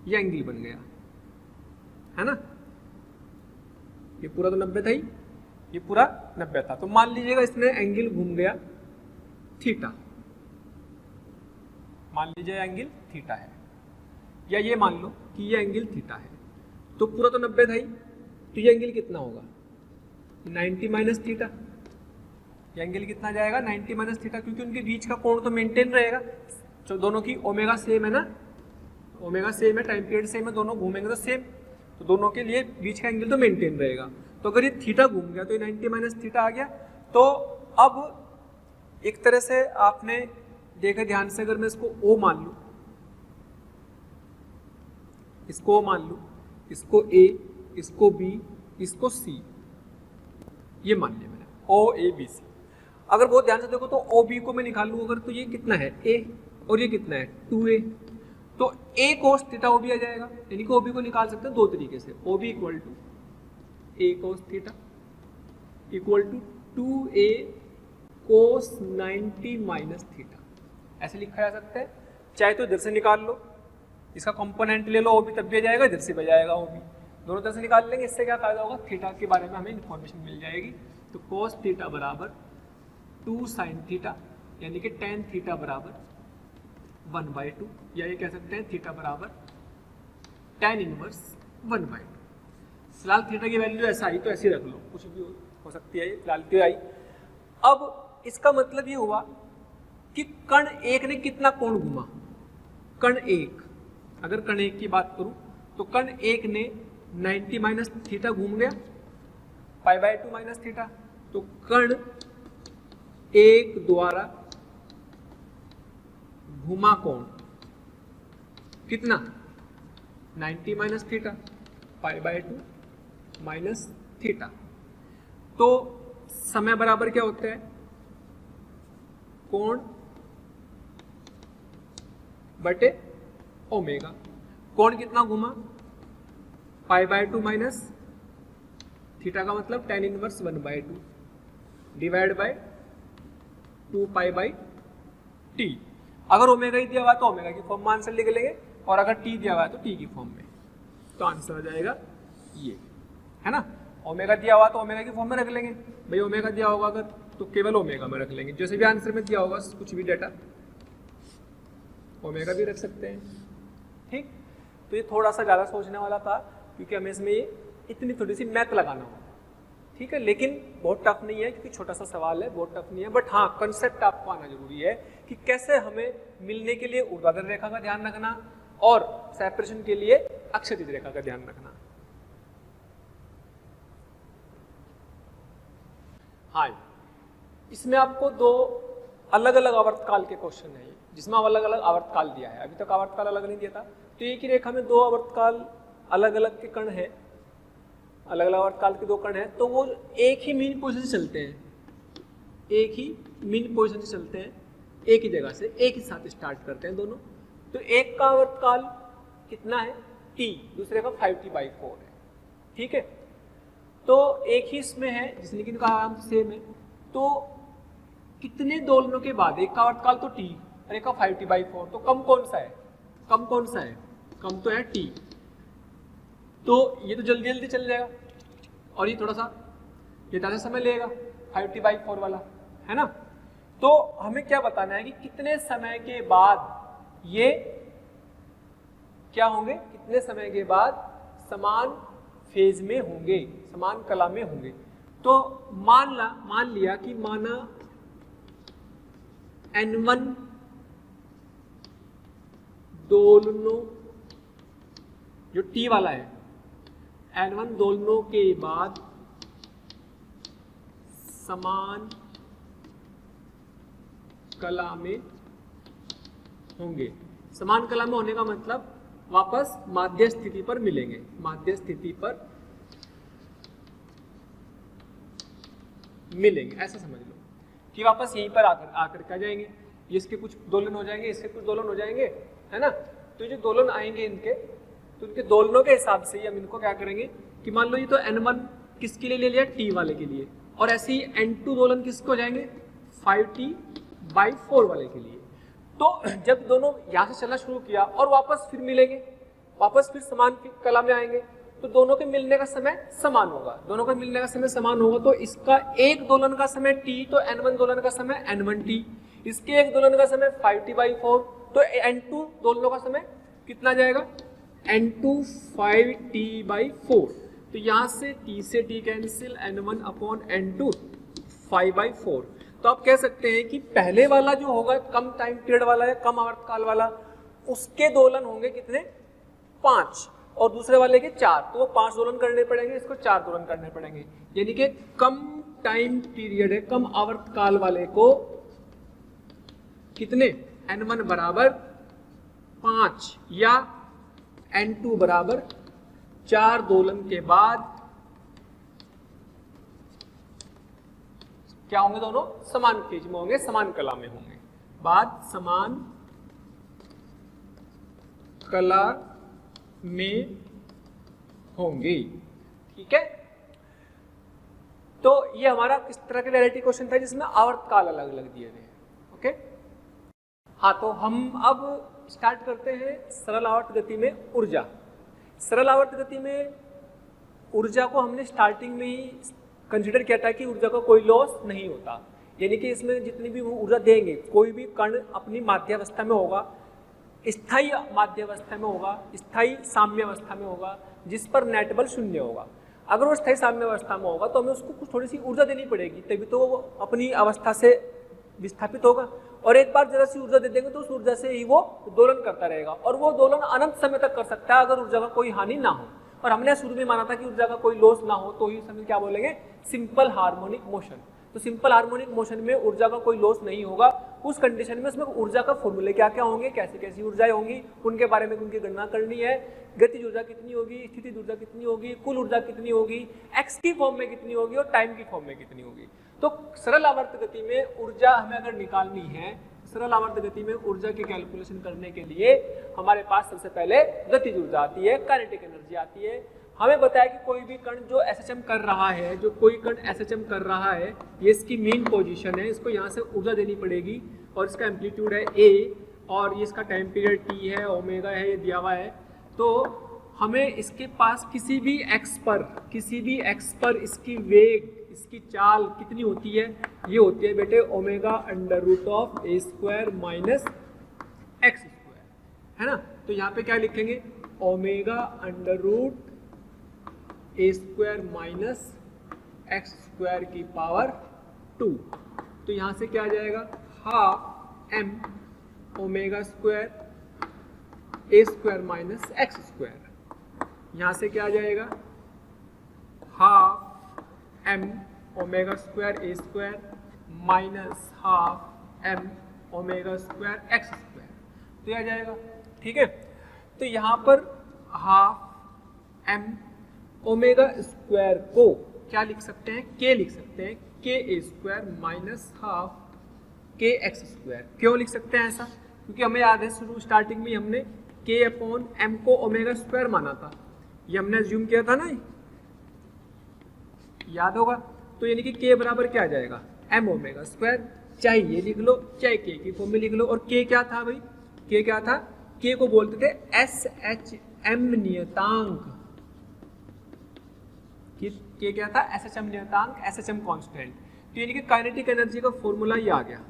ये एंगल बन गया, है ना। ये पूरा तो 90 था ही, ये पूरा 90 था। तो मान लीजिएगा इसने एंगल घूम गया थीटा, मान लीजिए एंगल थीटा है, या ये मान लो कि ये एंगल थीटा है। तो पूरा तो 90 था ही, तो ये एंगल कितना होगा, 90 माइनस थीटा। ये एंगल कितना जाएगा, 90 माइनस थीटा, क्योंकि उनके बीच का कोण तो मेंटेन रहेगा। तो दोनों की ओमेगा सेम है ना, ओमेगा सेम है, टाइम पीरियड सेम है, दोनों घूमेंगे तो सेम, तो दोनों के लिए बीच का एंगल तो मेंटेन रहेगा। तो अगर ये थीटा घूम गया तो ये 90 माइनस थीटा आ गया। तो अब एक तरह से आपने देखा ध्यान से, अगर मैं इसको O मान लूँ, इसको O मान लूँ, इसको A, इसको B, इसको C, ये मान लिया मैंने OABC। अगर बहुत ध्यान से देखो तो OB को मैं निकाल लूँ अगर, तो ये कितना है A और ये कितना है 2A, तो A cos थीटा OB आ जाएगा। यानी कि OB को निकाल सकते हैं दो तरीके से, OB equal to A cos theta equal to 2A cos 90 minus theta, ऐसे लिखा जा सकता है। चाहे तो इधर से निकाल लो, इसका कंपोनेंट ले लो OB, तब भी आ जाएगा, इधर से भी आ जाएगा OB, दोनों तरह से निकाल लेंगे। इससे क्या फायदा होगा, थीटा के बारे में हमें इन्फॉर्मेशन मिल जाएगी। तो cos थीटा बराबर 2 sin थीटा, यानी कि tan थीटा बराबर 1/2, या ये कह सकते हैं थीटा बराबर tan इनवर्स 1/2। फिलहाल थीटा की वैल्यू ऐसा आई तो ऐसे रख लो, कुछ भी हो सकती है, फिलहाल तो आई। अब इसका मतलब ये हुआ कि कण एक ने कितना कोण घुमा, कण एक, अगर कण एक की बात करूं तो कण एक ने 90 माइनस थीटा घूम गया, π/2 माइनस थीटा। तो कण एक द्वारा घुमा कोण कितना, 90 माइनस थीटा, π/2 माइनस थीटा। तो समय बराबर क्या होता है, कोण बटे ओमेगा। कोण कितना घुमा, π/2 माइनस थीटा का मतलब tan inverse 1/2 divide by 2π/t। अगर ओमेगा ही दिया हुआ तो ओमेगा की फॉर्म में आंसर लिख लेंगे, और अगर t दिया हुआ है तो t की फॉर्म में, तो आंसर आ जाएगा ये, है ना। ओमेगा दिया हुआ तो ओमेगा की फॉर्म में रख लेंगे, भाई ओमेगा दिया होगा अगर तो केवल ओमेगा में रख लेंगे, जैसे भी आंसर में दिया होगा कुछ भी डाटा ओमेगा भी रख सकते हैं, ठीक। तो ये थोड़ा सा ज़्यादा सोचने वाला था, क्योंकि हमें इसमें ये इतनी थोड़ी सी मैथ लगाना होगा, ठीक है। लेकिन बहुत टफ नहीं है, क्योंकि छोटा सा सवाल है, बहुत टफ नहीं है। बट हाँ, कंसेप्ट आपको आना जरूरी है कि कैसे हमें मिलने के लिए ऊर्ध्वाधर रेखा का ध्यान रखना और सेपरेशन के लिए अक्षैतिज रेखा का ध्यान रखना। हाँ, इसमें आपको दो अलग अलग आवर्तकाल के क्वेश्चन है, जिसमें अलग अलग आवर्तकाल दिया है। अभी तक आवर्तकाल अलग नहीं दिया था, तो एक ही रेखा में दो आवर्तकाल अलग अलग के कण है, अलग अलग आवर्तकाल के दो कण है, तो वो एक ही मीन पोजीशन से चलते हैं, एक ही मीन पोजीशन से चलते हैं, एक ही जगह से एक ही साथ स्टार्ट करते हैं दोनों। तो एक का आवर्तकाल कितना है t, दूसरे का 5t/4 है, ठीक है। तो एक ही इसमें है जिसने कि इनका आयाम सेम है, तो कितने दोलनों के बाद, एक का आवर्तकाल तो t और एक का 5t/4, तो कम कौन सा है, कम कौन सा है, कम तो है t, तो ये तो जल्दी जल्दी चल जाएगा और ये थोड़ा सा ये ज़्यादा समय लेगा 5t/4 वाला, है ना। तो हमें क्या बताना है कि कितने समय के बाद ये क्या होंगे, कितने समय के बाद समान फेज में होंगे, समान कला में होंगे। तो मान लिया कि माना N1 दोलनों, जो T वाला है, N1 दोलनों के बाद समान कला में होंगे। समान कला में होने का मतलब वापस माध्य स्थिति पर मिलेंगे, माध्य स्थिति पर मिलेंगे, ऐसा समझ लो कि वापस यहीं पर आकर के आ जाएंगे। इसके कुछ दोलन हो जाएंगे, इसके कुछ दोलन हो जाएंगे, है ना। तो जो दोलन आएंगे इनके, तो इनके दोलनों के हिसाब से ही हम इनको क्या करेंगे कि मान लो ये तो N1 किसके लिए ले लिया, T वाले के लिए, और ऐसे ही N2 दोलन किसके हो जाएंगे, 5t/4 वाले के लिए। तो जब दोनों यहाँ से चलना शुरू किया और वापस फिर मिलेंगे, वापस फिर समान कला में आएंगे, तो दोनों के मिलने का समय समान होगा, दोनों का मिलने का समय समान होगा। तो इसका एक दोलन का समय t, तो N1 दोलन का समय N1t, इसके एक दोलन का समय 5t/4, तो N2 दोलनों का समय कितना जाएगा, N2 5t/4। तो यहाँ से t से t कैंसिल, N1/N2 5/4। तो आप कह सकते हैं कि पहले वाला जो होगा कम टाइम पीरियड वाला है, कम आवर्तकाल वाला, उसके दोलन होंगे कितने, 5, और दूसरे वाले के 4, तो वो 5 दोलन करने पड़ेंगे, इसको 4 दोलन करने पड़ेंगे। यानी कि कम टाइम पीरियड है, कम आवर्तकाल वाले को कितने, N1 बराबर 5 या N2 बराबर 4 दोलन के बाद क्या होंगे, दोनों समान फेज में होंगे, समान कला में होंगे, बाद समान कला में होंगे, ठीक है। तो ये हमारा किस तरह का वैरायटी क्वेश्चन था जिसमें आवर्तकाल अलग अलग दिए गए हैं, ओके। हाँ, तो हम अब स्टार्ट करते हैं सरल आवर्त गति में ऊर्जा। सरल आवर्त गति में ऊर्जा को हमने स्टार्टिंग में ही कंसिडर किया था कि ऊर्जा का कोई लॉस नहीं होता, यानी कि इसमें जितनी भी ऊर्जा देंगे, कोई भी कण अपनी माध्यावस्था में होगा, स्थायी माध्यावस्था में होगा, स्थायी साम्यावस्था में होगा, जिस पर नेट बल 0 होगा। अगर वो स्थायी साम्यावस्था में होगा तो हमें उसको कुछ थोड़ी सी ऊर्जा देनी पड़ेगी, तभी तो वो अपनी अवस्था से विस्थापित होगा। और एक बार जरा सी ऊर्जा दे देंगे तो उस ऊर्जा से ही वो दोलन करता रहेगा, और वो दोलन अनंत समय तक कर सकता है अगर ऊर्जा का कोई हानि ना हो। और हमने शुरू में माना था कि ऊर्जा का कोई लॉस ना हो, तो ही समय क्या बोलेंगे, सिंपल हार्मोनिक मोशन। तो सिंपल हार्मोनिक मोशन में ऊर्जा का कोई लॉस नहीं होगा। उस कंडीशन में उसमें ऊर्जा का फॉर्मूले क्या क्या होंगे, कैसी कैसी ऊर्जाएं होंगी, उनके बारे में उनकी गणना करनी है। गतिज ऊर्जा कितनी होगी, स्थितिज ऊर्जा कितनी होगी, कुल ऊर्जा कितनी होगी, एक्स की फॉर्म में कितनी होगी और टाइम की फॉर्म में कितनी होगी। तो सरल आवर्त गति में ऊर्जा हमें अगर निकालनी है, सरल आवर्त गति में ऊर्जा की कैलकुलेशन करने के लिए हमारे पास सबसे पहले गतिज ऊर्जा आती है, काइनेटिक एनर्जी आती है। हमें बताया कि कोई भी कण जो एसएचएम कर रहा है, जो कोई कण एसएचएम कर रहा है, ये इसकी मेन पोजीशन है, इसको यहाँ से ऊर्जा देनी पड़ेगी, और इसका एम्पलीट्यूड है a, और ये इसका टाइम पीरियड t है, ओमेगा है, ये दिया हुआ है। तो हमें इसके पास किसी भी x पर इसकी वेग, इसकी चाल कितनी होती है, ये होती है बेटे ω√a² माइनस x², है ना। तो यहाँ पे क्या लिखेंगे, ω√a² माइनस x² की पावर 2। तो यहाँ से क्या आ जाएगा, half m ω² a² minus x²। यहाँ से क्या आ जाएगा, half m ω² a² minus half m ω² x², तो ये आ जाएगा, ठीक है। तो यहाँ पर हाफ m ω² को क्या लिख सकते हैं, k लिख सकते हैं, k a² minus half k x²। क्यों लिख सकते हैं ऐसा, क्योंकि हमें याद है शुरू स्टार्टिंग में हमने k/m को ओमेगा स्क्वायर माना था, ये हमने अज्यूम किया था ना, याद होगा। तो यानी कि k बराबर क्या आ जाएगा, m ओमेगा स्क्वायर, चाहे ये लिख लो चाहे k की फॉर्म में लिख लो। और k क्या था भाई, k क्या था, k को बोलते थे SHM नियतांक, k क्या था, SHM नियतांक, SHM कांस्टेंट। तो यानी कि काइनेटिक एनर्जी का फॉर्मूला ये आ गया,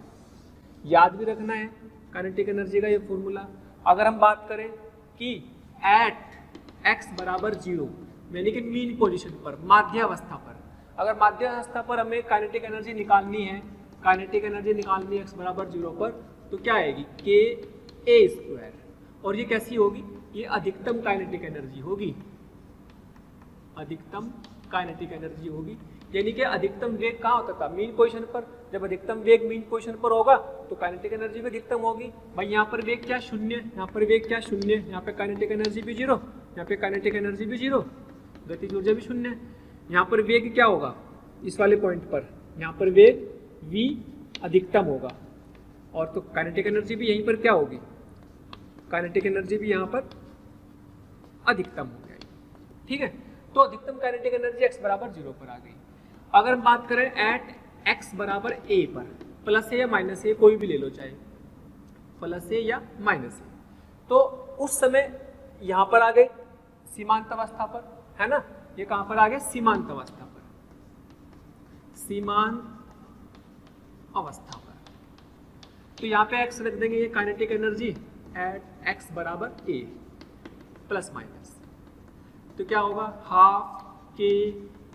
याद भी रखना है काइनेटिक एनर्जी का ये फॉर्मूला। अगर हम बात करें कि एट x बराबर 0 यानी कि मीन पोजीशन पर, माध्यावस्था पर, अगर माध्यावस्था पर हमें काइनेटिक एनर्जी निकालनी है, काइनेटिक एनर्जी निकालनी है x बराबर 0 पर, तो क्या आएगी, ka²। और ये कैसी होगी, ये अधिकतम काइनेटिक एनर्जी होगी, अधिकतम काइनेटिक एनर्जी होगी। यानी कि अधिकतम वेग कहाँ होता था, मीन पोजीशन पर। जब अधिकतम वेग मीन पोजीशन पर होगा तो काइनेटिक एनर्जी भी अधिकतम होगी। भाई यहाँ पर वेग क्या, शून्य, यहाँ पर वेग क्या, शून्य, यहाँ पे काइनेटिक एनर्जी भी 0, यहाँ पे काइनेटिक एनर्जी भी 0, गतिज ऊर्जा भी शून्य। यहाँ पर वेग क्या होगा, इस वाले पॉइंट पर यहाँ पर वेग v अधिकतम होगा, और तो काइनेटिक एनर्जी भी यहीं पर क्या होगी, काइनेटिक एनर्जी भी यहाँ पर अधिकतम हो जाएगी। ठीक है, तो अधिकतम काइनेटिक एनर्जी x बराबर 0 पर आ गई। अगर हम बात करें एट x बराबर a पर, प्लस ए या माइनस ए, कोई भी ले लो, चाहे प्लस ए या माइनस ए, तो उस समय यहाँ पर आ गए सीमांत अवस्था पर, है ना, ये कहाँ पर आ गए, सीमांत अवस्था पर, सीमांत अवस्था पर। तो यहाँ पे x रख देंगे, ये काइनेटिक एनर्जी एट x बराबर a प्लस माइनस, तो क्या होगा, half k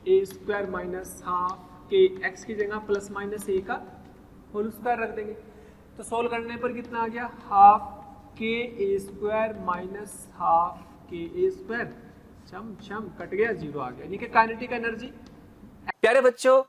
a square minus half k, x की जगह प्लस माइनस a का होल स्क्वायर रख देंगे। तो सोल्व करने पर कितना आ गया, half k a square minus half k a square, चम चम कट गया, 0 आ गया। यानी कि काइनेटिक एनर्जी। प्यारे बच्चों,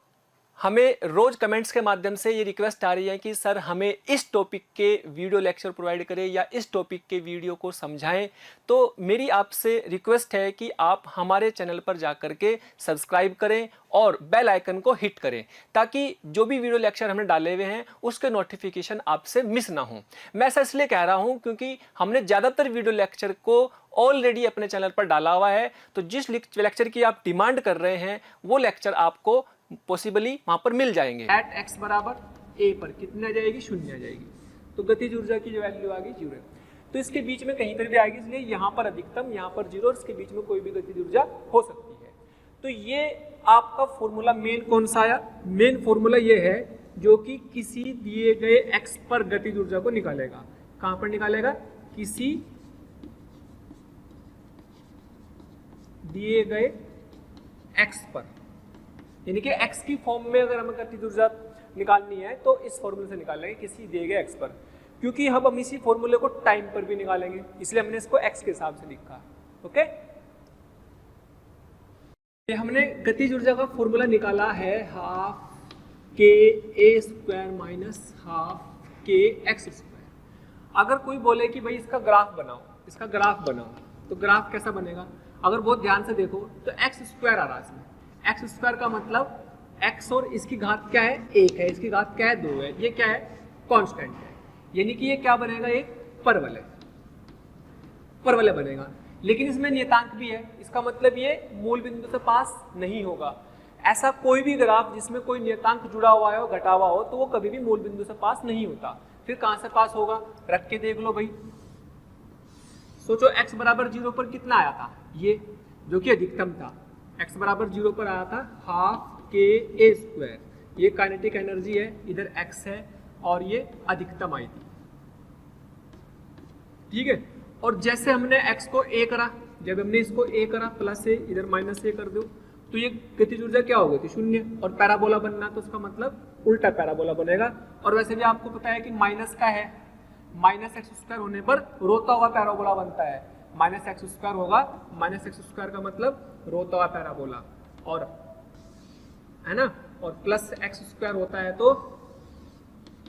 हमें रोज कमेंट्स के माध्यम से ये रिक्वेस्ट आ रही है कि सर हमें इस टॉपिक के वीडियो लेक्चर प्रोवाइड करें या इस टॉपिक के वीडियो को समझाएं। तो मेरी आपसे रिक्वेस्ट है कि आप हमारे चैनल पर जाकर के सब्सक्राइब करें और बेल आइकन को हिट करें, ताकि जो भी वीडियो लेक्चर हमने डाले हुए हैं उसके नोटिफिकेशन आपसे मिस ना हो। मैं ऐसा इसलिए कह रहा हूं क्योंकि हमने ज़्यादातर वीडियो लेक्चर को ऑलरेडी अपने चैनल पर डाला हुआ है, तो जिस लेक्चर की आप डिमांड कर रहे हैं वो लेक्चर आपको पॉसिबली वहां पर मिल जाएंगे। एट x बराबर a पर कितनी आ जाएगी, 0 आ जाएगी। तो गतिज ऊर्जा की जो वैल्यू आ गई 0 है। तो इसके बीच में कहीं पर भी आएगी, इसलिए यहाँ पर अधिकतम, यहाँ पर 0, और इसके बीच में कोई भी गतिज ऊर्जा हो सकती है। तो ये आपका फॉर्मूला मेन कौन सा आया, मेन फॉर्मूला ये है जो कि किसी दिए गए x पर गतिज ऊर्जा को निकालेगा। कहां पर निकालेगा, किसी दिए गए x पर, यानी कि x की फॉर्म में अगर हमें गतिज ऊर्जा निकालनी है तो इस फॉर्मूले से निकालेंगे, किसी दिए गए x पर। क्योंकि हम इसी फॉर्मूले को टाइम पर भी निकालेंगे, इसलिए हमने इसको x के हिसाब से लिखा। ओके, हमने गतिज ऊर्जा का फॉर्मूला निकाला है, half k a square minus half k x square. अगर कोई बोले कि भाई इसका ग्राफ बनाओ, इसका ग्राफ बनाओ, तो ग्राफ कैसा बनेगा, अगर बहुत ध्यान से देखो तो x स्क्वायर आ रहा है इसमें। एक्स स्क्वायर का मतलब x और इसकी घात क्या है, 1 है, इसकी घात क्या है, 2 है, ये क्या है, कांस्टेंट है। यानी कि ये क्या बनेगा, एक परवलय, परवलय बनेगा। लेकिन इसमें नियतांक भी है, इसका मतलब ये मूल बिंदु से पास नहीं होगा। ऐसा कोई भी ग्राफ जिसमें कोई नियतांक जुड़ा हुआ है और घटा हुआ हो तो वो कभी भी मूल बिंदु से पास नहीं होता। फिर कहां से पास होगा, रख के देख लो भाई। सोचो x बराबर 0 पर कितना आया था, ये जो कि अधिकतम था, x बराबर 0 पर आया था हाफ k a स्क्वायर, ये काइनेटिक एनर्जी है, इधर x है और ये अधिकतम आई थी। ठीक है, और जैसे हमने x को a करा, जब हमने इसको a करा प्लस a, इधर माइनस a कर दो, तो ये गतिज ऊर्जा क्या हो गई थी, 0। और पैराबोला बनना तो उसका मतलब उल्टा पैराबोला बनेगा। और वैसे भी आपको पता है कि माइनस का है, माइनस एक्स स्क्वायर होने पर रोता हुआ पैराबोला बनता है, माइनस एक्स स्क्वायर होगा, माइनस एक्स स्क्वायर का मतलब रोता हुआ पैराबोला, और है ना, और प्लस एक्स स्क्वायर होता है तो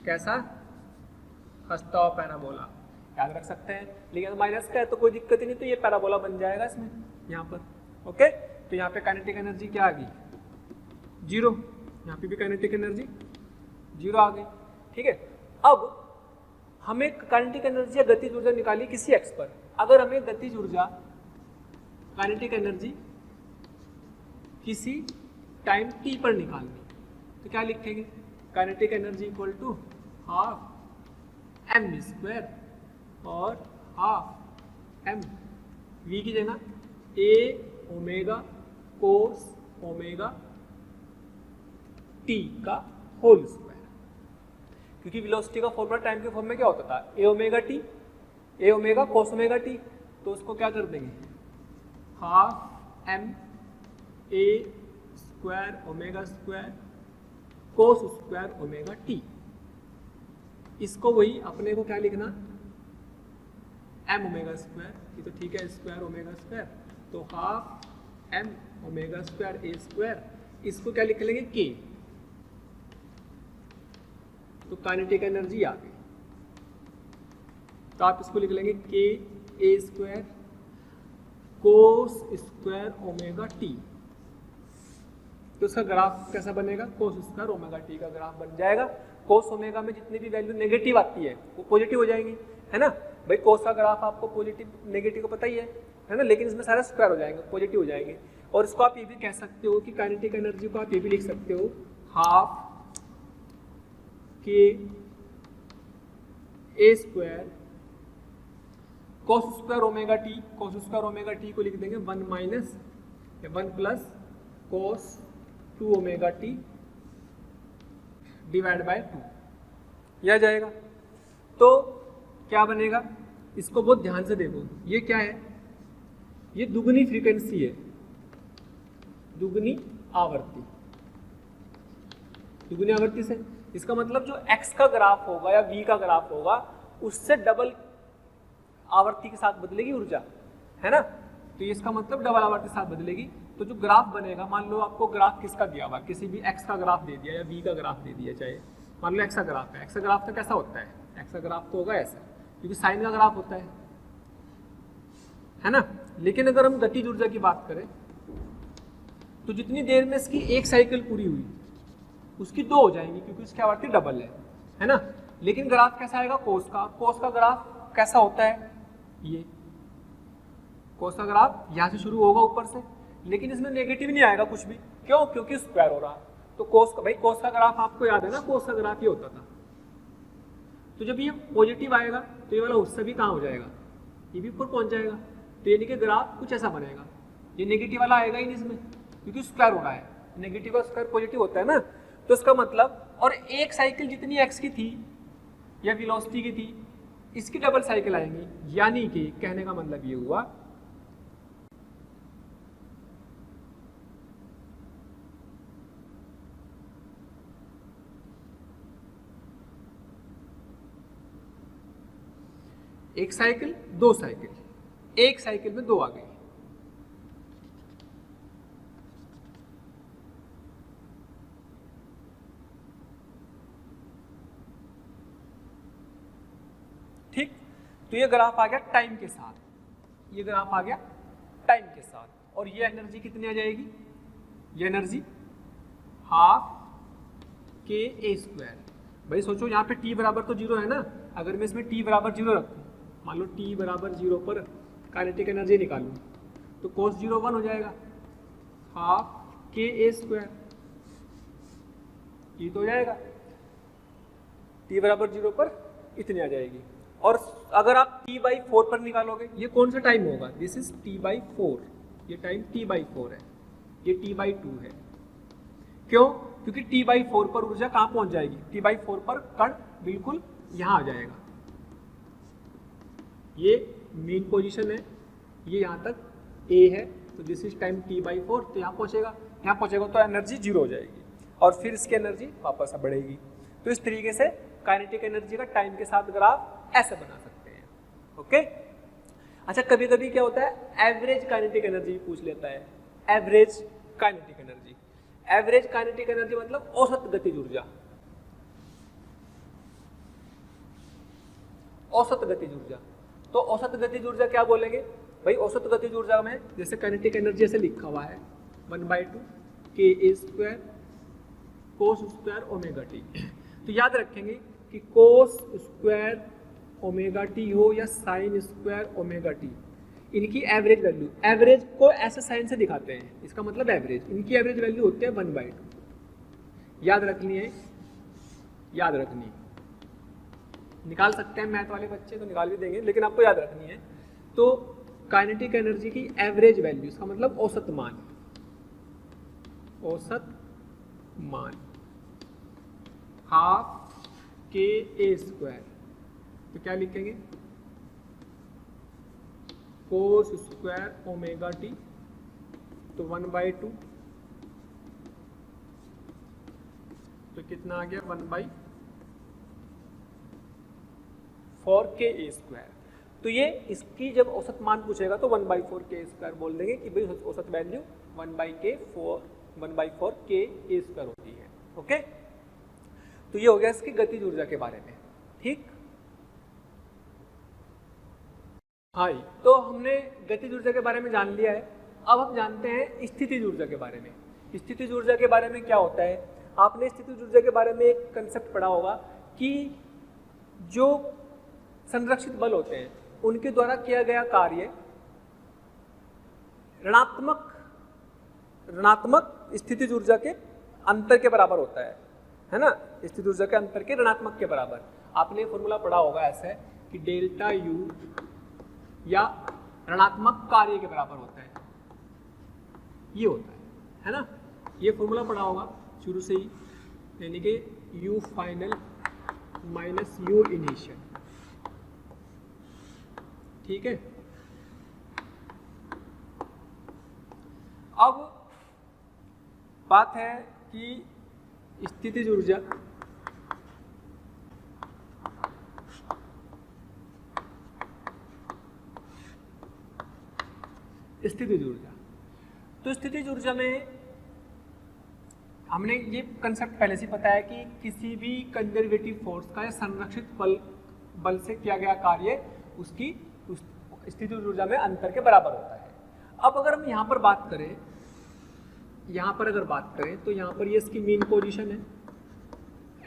कैसा, हंसता हुआ पैराबोला, याद रख सकते हैं। लेकिन माइनस का है तो कोई दिक्कत ही नहीं, तो ये पैराबोला बन जाएगा इसमें यहाँ पर। ओके, तो यहाँ पे काइनेटिक एनर्जी क्या आ गई, 0, यहाँ पे भी काइनेटिक एनर्जी 0 आ गई। ठीक है, अब हमें काइनेटिक एनर्जी या गतिज ऊर्जा निकाली किसी एक्स पर। अगर हमें गतिज ऊर्जा काइनेटिक एनर्जी किसी टाइम t पर निकालनी तो क्या लिखेंगे? Kinetic energy equal to half m square और हाफ एम वी की जगह a omega cos omega t का होल स्क्वायर, क्योंकि वेलोसिटी का फॉर्मूला टाइम के फॉर्म में क्या होता था? A omega t, a omega cos omega t, तो उसको क्या कर देंगे? Half m a square omega square cos square omega t. इसको वही अपने को क्या लिखना? एम ओमेगा स्क्वायर, ये तो ठीक है, स्क्वायर ओमेगा स्क्वायर, तो half m omega square a square, इसको क्या लिख लेंगे? के। तो काइनेटिक एनर्जी आ गई, तो आप इसको लिख लेंगे k a square cos square omega t. तो उसका ग्राफ कैसा बनेगा? कोस स्क्वायर ओमेगा टी का ग्राफ बन जाएगा। कोस ओमेगा में जितनी भी वैल्यू नेगेटिव आती है वो पॉजिटिव हो जाएंगी, है ना भाई? कोस का ग्राफ आपको पॉजिटिव नेगेटिव को पता ही है ना, लेकिन इसमें सारे स्क्वायर हो जाएंगे, पॉजिटिव हो जाएंगे। और इसको आप ये भी कह सकते हो कि काइनेटिक एनर्जी को आप ये भी लिख सकते हो half k a square cos square omega t, cos square omega t को लिख देंगे 1 माइनस या 1 plus cos 2 omega t divide by 2, यह आ जाएगा। तो क्या बनेगा? इसको बहुत ध्यान से देखो, ये क्या है? ये दुगनी फ्रीक्वेंसी है, दुगनी आवर्ती, दुगनी आवर्ती से इसका मतलब जो x का ग्राफ होगा या v का ग्राफ होगा उससे डबल आवर्ती के साथ बदलेगी ऊर्जा, है ना? तो इसका मतलब डबल आवर्ती के साथ बदलेगी। तो जो ग्राफ बनेगा, मान लो आपको ग्राफ किसका दिया हुआ, किसी भी x का ग्राफ दे दिया या v का ग्राफ दे दिया, चाहे मान लो x का ग्राफ है, x का ग्राफ तो कैसा होता है? x का ग्राफ तो होगा ऐसा, क्योंकि साइन का ग्राफ होता है ना? लेकिन अगर हम गतिज ऊर्जा की बात करें तो जितनी देर में इसकी एक साइकिल पूरी हुई उसकी 2 हो जाएंगी, क्योंकि उसकी आवर्ती डबल है ना? लेकिन ग्राफ कैसा आएगा? कोस का। कोस का ग्राफ कैसा होता है? ये कोस का ग्राफ यहाँ से शुरू होगा ऊपर से, लेकिन इसमें नेगेटिव नहीं आएगा कुछ भी, क्यों? क्योंकि स्क्वायर हो रहा है। तो कोस का, भाई कोस का ग्राफ आपको याद है ना, कोस का ग्राफ ये होता था। तो जब ये पॉजिटिव आएगा तो ये वाला उससे भी कहाँ हो जाएगा? ये भी ऊपर पहुंच जाएगा। तो यानी कि ग्राफ कुछ ऐसा बनेगा, ये नेगेटिव वाला आएगा ही नहीं इसमें, क्योंकि स्क्वायर हो रहा है, नेगेटिव का स्क्वायर पॉजिटिव होता है ना। तो इसका मतलब, और एक साइकिल जितनी एक्स की थी या वेलोसिटी की थी, इसकी डबल साइकिल आएंगी, यानी कि कहने का मतलब ये हुआ एक साइकिल 2 साइकिल, एक साइकिल में 2 आ गई। ठीक, तो ये ग्राफ आ गया टाइम के साथ, ये ग्राफ आ गया टाइम के साथ। और ये एनर्जी कितनी आ जाएगी? ये energy half k a square. भाई सोचो यहाँ पे t बराबर तो 0 है ना, अगर मैं इसमें t बराबर 0 रखूँ, मान लो t बराबर 0 पर काइनेटिक एनर्जी निकालूँ तो cos 0 1 हो जाएगा, हाफ के ए स्क्वायर, ये तो हो जाएगा। t बराबर 0 पर इतनी आ जाएगी। और अगर आप t/4 पर निकालोगे, ये कौन सा टाइम होगा? दिस इज t/4, ये टाइम t/4 है, ये t/2 है। क्यों? क्योंकि t/4 पर ऊर्जा कहाँ पहुंच जाएगी? t/4 पर कण बिल्कुल यहाँ आ जाएगा, ये मेन पोजीशन है, ये यहाँ तक a है, तो दिस इज टाइम t/4, तो यहाँ पहुंचेगा तो एनर्जी 0 हो जाएगी और फिर इसकी एनर्जी वापस बढ़ेगी। तो इस तरीके से काइनेटिक एनर्जी का टाइम के साथ ग्राफ ऐसे बना सकते हैं। ओके, अच्छा कभी कभी क्या होता है, एवरेज काइनेटिक एनर्जी पूछ लेता है। Average kinetic energy, average kinetic energy मतलब औसत गतिज ऊर्जा, औसत गतिज ऊर्जा। तो औसत गतिज ऊर्जा क्या बोलेंगे भाई? औसत गतिज ऊर्जा में जैसे काइनेटिक एनर्जी ऐसे लिखा हुआ है 1/2 k a square cos square omega t. तो याद रखेंगे कि कोस स्क्वायर ओमेगा टी हो या साइन स्क्वायर ओमेगा टी, इनकी एवरेज वैल्यू, एवरेज को ऐसे साइन से दिखाते हैं, इसका मतलब एवरेज, इनकी एवरेज वैल्यू होती है 1/2। याद रखनी है, याद रखनी है, निकाल सकते हैं मैथ वाले बच्चे तो निकाल भी देंगे, लेकिन आपको याद रखनी है। तो काइनेटिक एनर्जी की एवरेज वैल्यू, इसका मतलब औसत मान, औसत मान हाफ के ए स्क्वायर, तो क्या लिखेंगे, कोस स्क्वायर ओमेगा टी, तो 1/2, तो कितना आ गया 1/4 के ए स्क्वायर। तो ये इसकी जब औसत मान पूछेगा तो 1/4 के स्क्वायर बोल देंगे कि भाई औसत वैल्यू 1/4 के ए स्क्वायर होती है। ओके, तो ये हो गया इसकी गतिज ऊर्जा के बारे में। ठीक, हाँ, तो हमने गतिज ऊर्जा के बारे में जान लिया है। अब हम जानते हैं स्थितिज ऊर्जा के बारे में। स्थितिज ऊर्जा के बारे में क्या होता है, आपने स्थितिज ऊर्जा के बारे में एक कंसेप्ट पढ़ा होगा कि जो संरक्षित बल होते हैं उनके द्वारा किया गया कार्य ऋणात्मक स्थितिज ऊर्जा के अंतर के बराबर होता है ना, स्थितिज ऊर्जा के अंतर के ऋणात्मक के बराबर। आपने फॉर्मूला पढ़ा होगा ऐसे कि डेल्टा यू या ऋणात्मक कार्य के बराबर होता है, ये होता है ना, ये फॉर्मूला पढ़ा होगा शुरू से ही, यानी कि you final minus you initial. ठीक है, अब बात है कि स्थितिज ऊर्जा स्थितिज ऊर्जा, तो स्थितिज ऊर्जा में हमने ये कंसेप्ट पहले से पता है कि किसी भी कंजर्वेटिव फोर्स का या संरक्षित बल से किया गया कार्य उसकी स्थितिज ऊर्जा में अंतर के बराबर होता है। अब अगर हम यहाँ पर बात करें, तो यहाँ पर ये इसकी मीन पोजीशन है,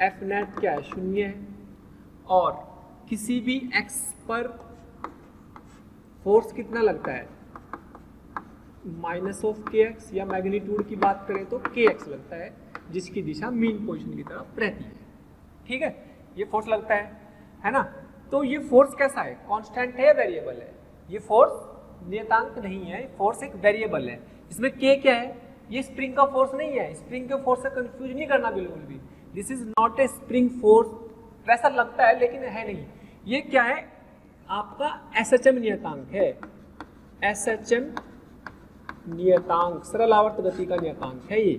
एफ नेट क्या है, 0 है, और किसी भी एक्स पर फोर्स कितना लगता है, माइनस ऑफ के एक्स, या मैग्नीट्यूड की बात करें तो के एक्स लगता है, जिसकी दिशा मीन पोजीशन की तरफ रहती है। ठीक है, ये फोर्स लगता है ना। तो ये फोर्स कैसा है, कांस्टेंट है या वेरिएबल है? ये फोर्स नियतांक नहीं है, फोर्स एक वेरिएबल है। इसमें के क्या है, ये स्प्रिंग का फोर्स नहीं है, स्प्रिंग के फोर्स से कंफ्यूज नहीं करना बिल्कुल भी। This is not a spring force, वैसा लगता है लेकिन है नहीं। ये क्या है, आपका एसएचएम नियतांक है, एसएचएम नियतांक, सरल आवर्त गति का नियतांक है ये।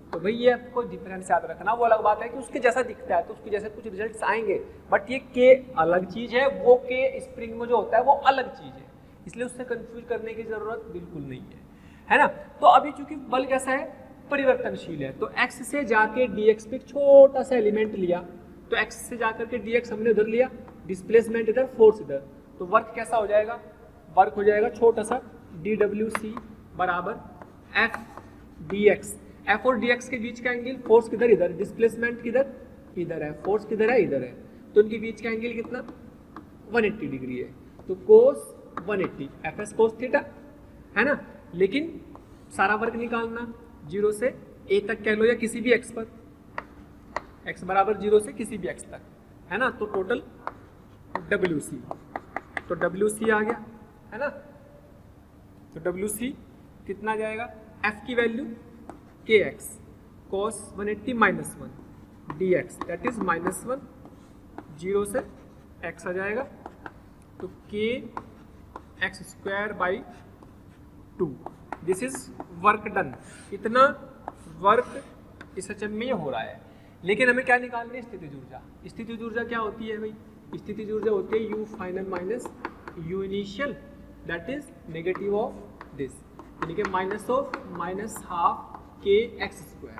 तो भाई ये आपको डिफरेंस याद रखना। वो अलग बात है कि उसके जैसा दिखता है तो उसके जैसे कुछ रिजल्ट्स आएंगे, बट ये के अलग चीज है, वो के स्प्रिंग में जो होता है वो अलग चीज है, इसलिए उससे कंफ्यूज करने की जरूरत बिल्कुल नहीं है ना। तो अभी चूंकि बल कैसा है, परिवर्तनशील है, तो x से जाके dx पे छोटा सा एलिमेंट लिया, तो x से जाकर के dx हमने उधर लिया, डिस्प्लेसमेंट इधर, फोर्स इधर, तो वर्क कैसा हो जाएगा, वर्क हो जाएगा छोटा सा dwc बराबर f dx। f और dx के बीच का एंगल, फोर्स किधर, इधर, डिस्प्लेसमेंट किधर, इधर है, फोर्स किधर है, इधर है, तो इनके बीच का एंगल कितना, 180 डिग्री है, तो कोस 180 fs कोस थीटा है ना। लेकिन सारा वर्क निकालना 0 से a तक कह लो, या किसी भी x पर, x बराबर 0 से किसी भी x तक है ना, तो टोटल wc, तो wc आ गया है ना। तो wc कितना जाएगा, f की value kx cos 180 minus 1 dx, that is -1, 0 से x आ जाएगा, तो k x square by 2। This is work done, इतना वर्क इस एचएम में हो रहा है। लेकिन हमें क्या निकालनी है, स्थितिज ऊर्जा। स्थितिज ऊर्जा क्या होती है भाई, स्थितिज ऊर्जा होती है you final minus you initial, that is negative of this, यानी कि minus half k x square,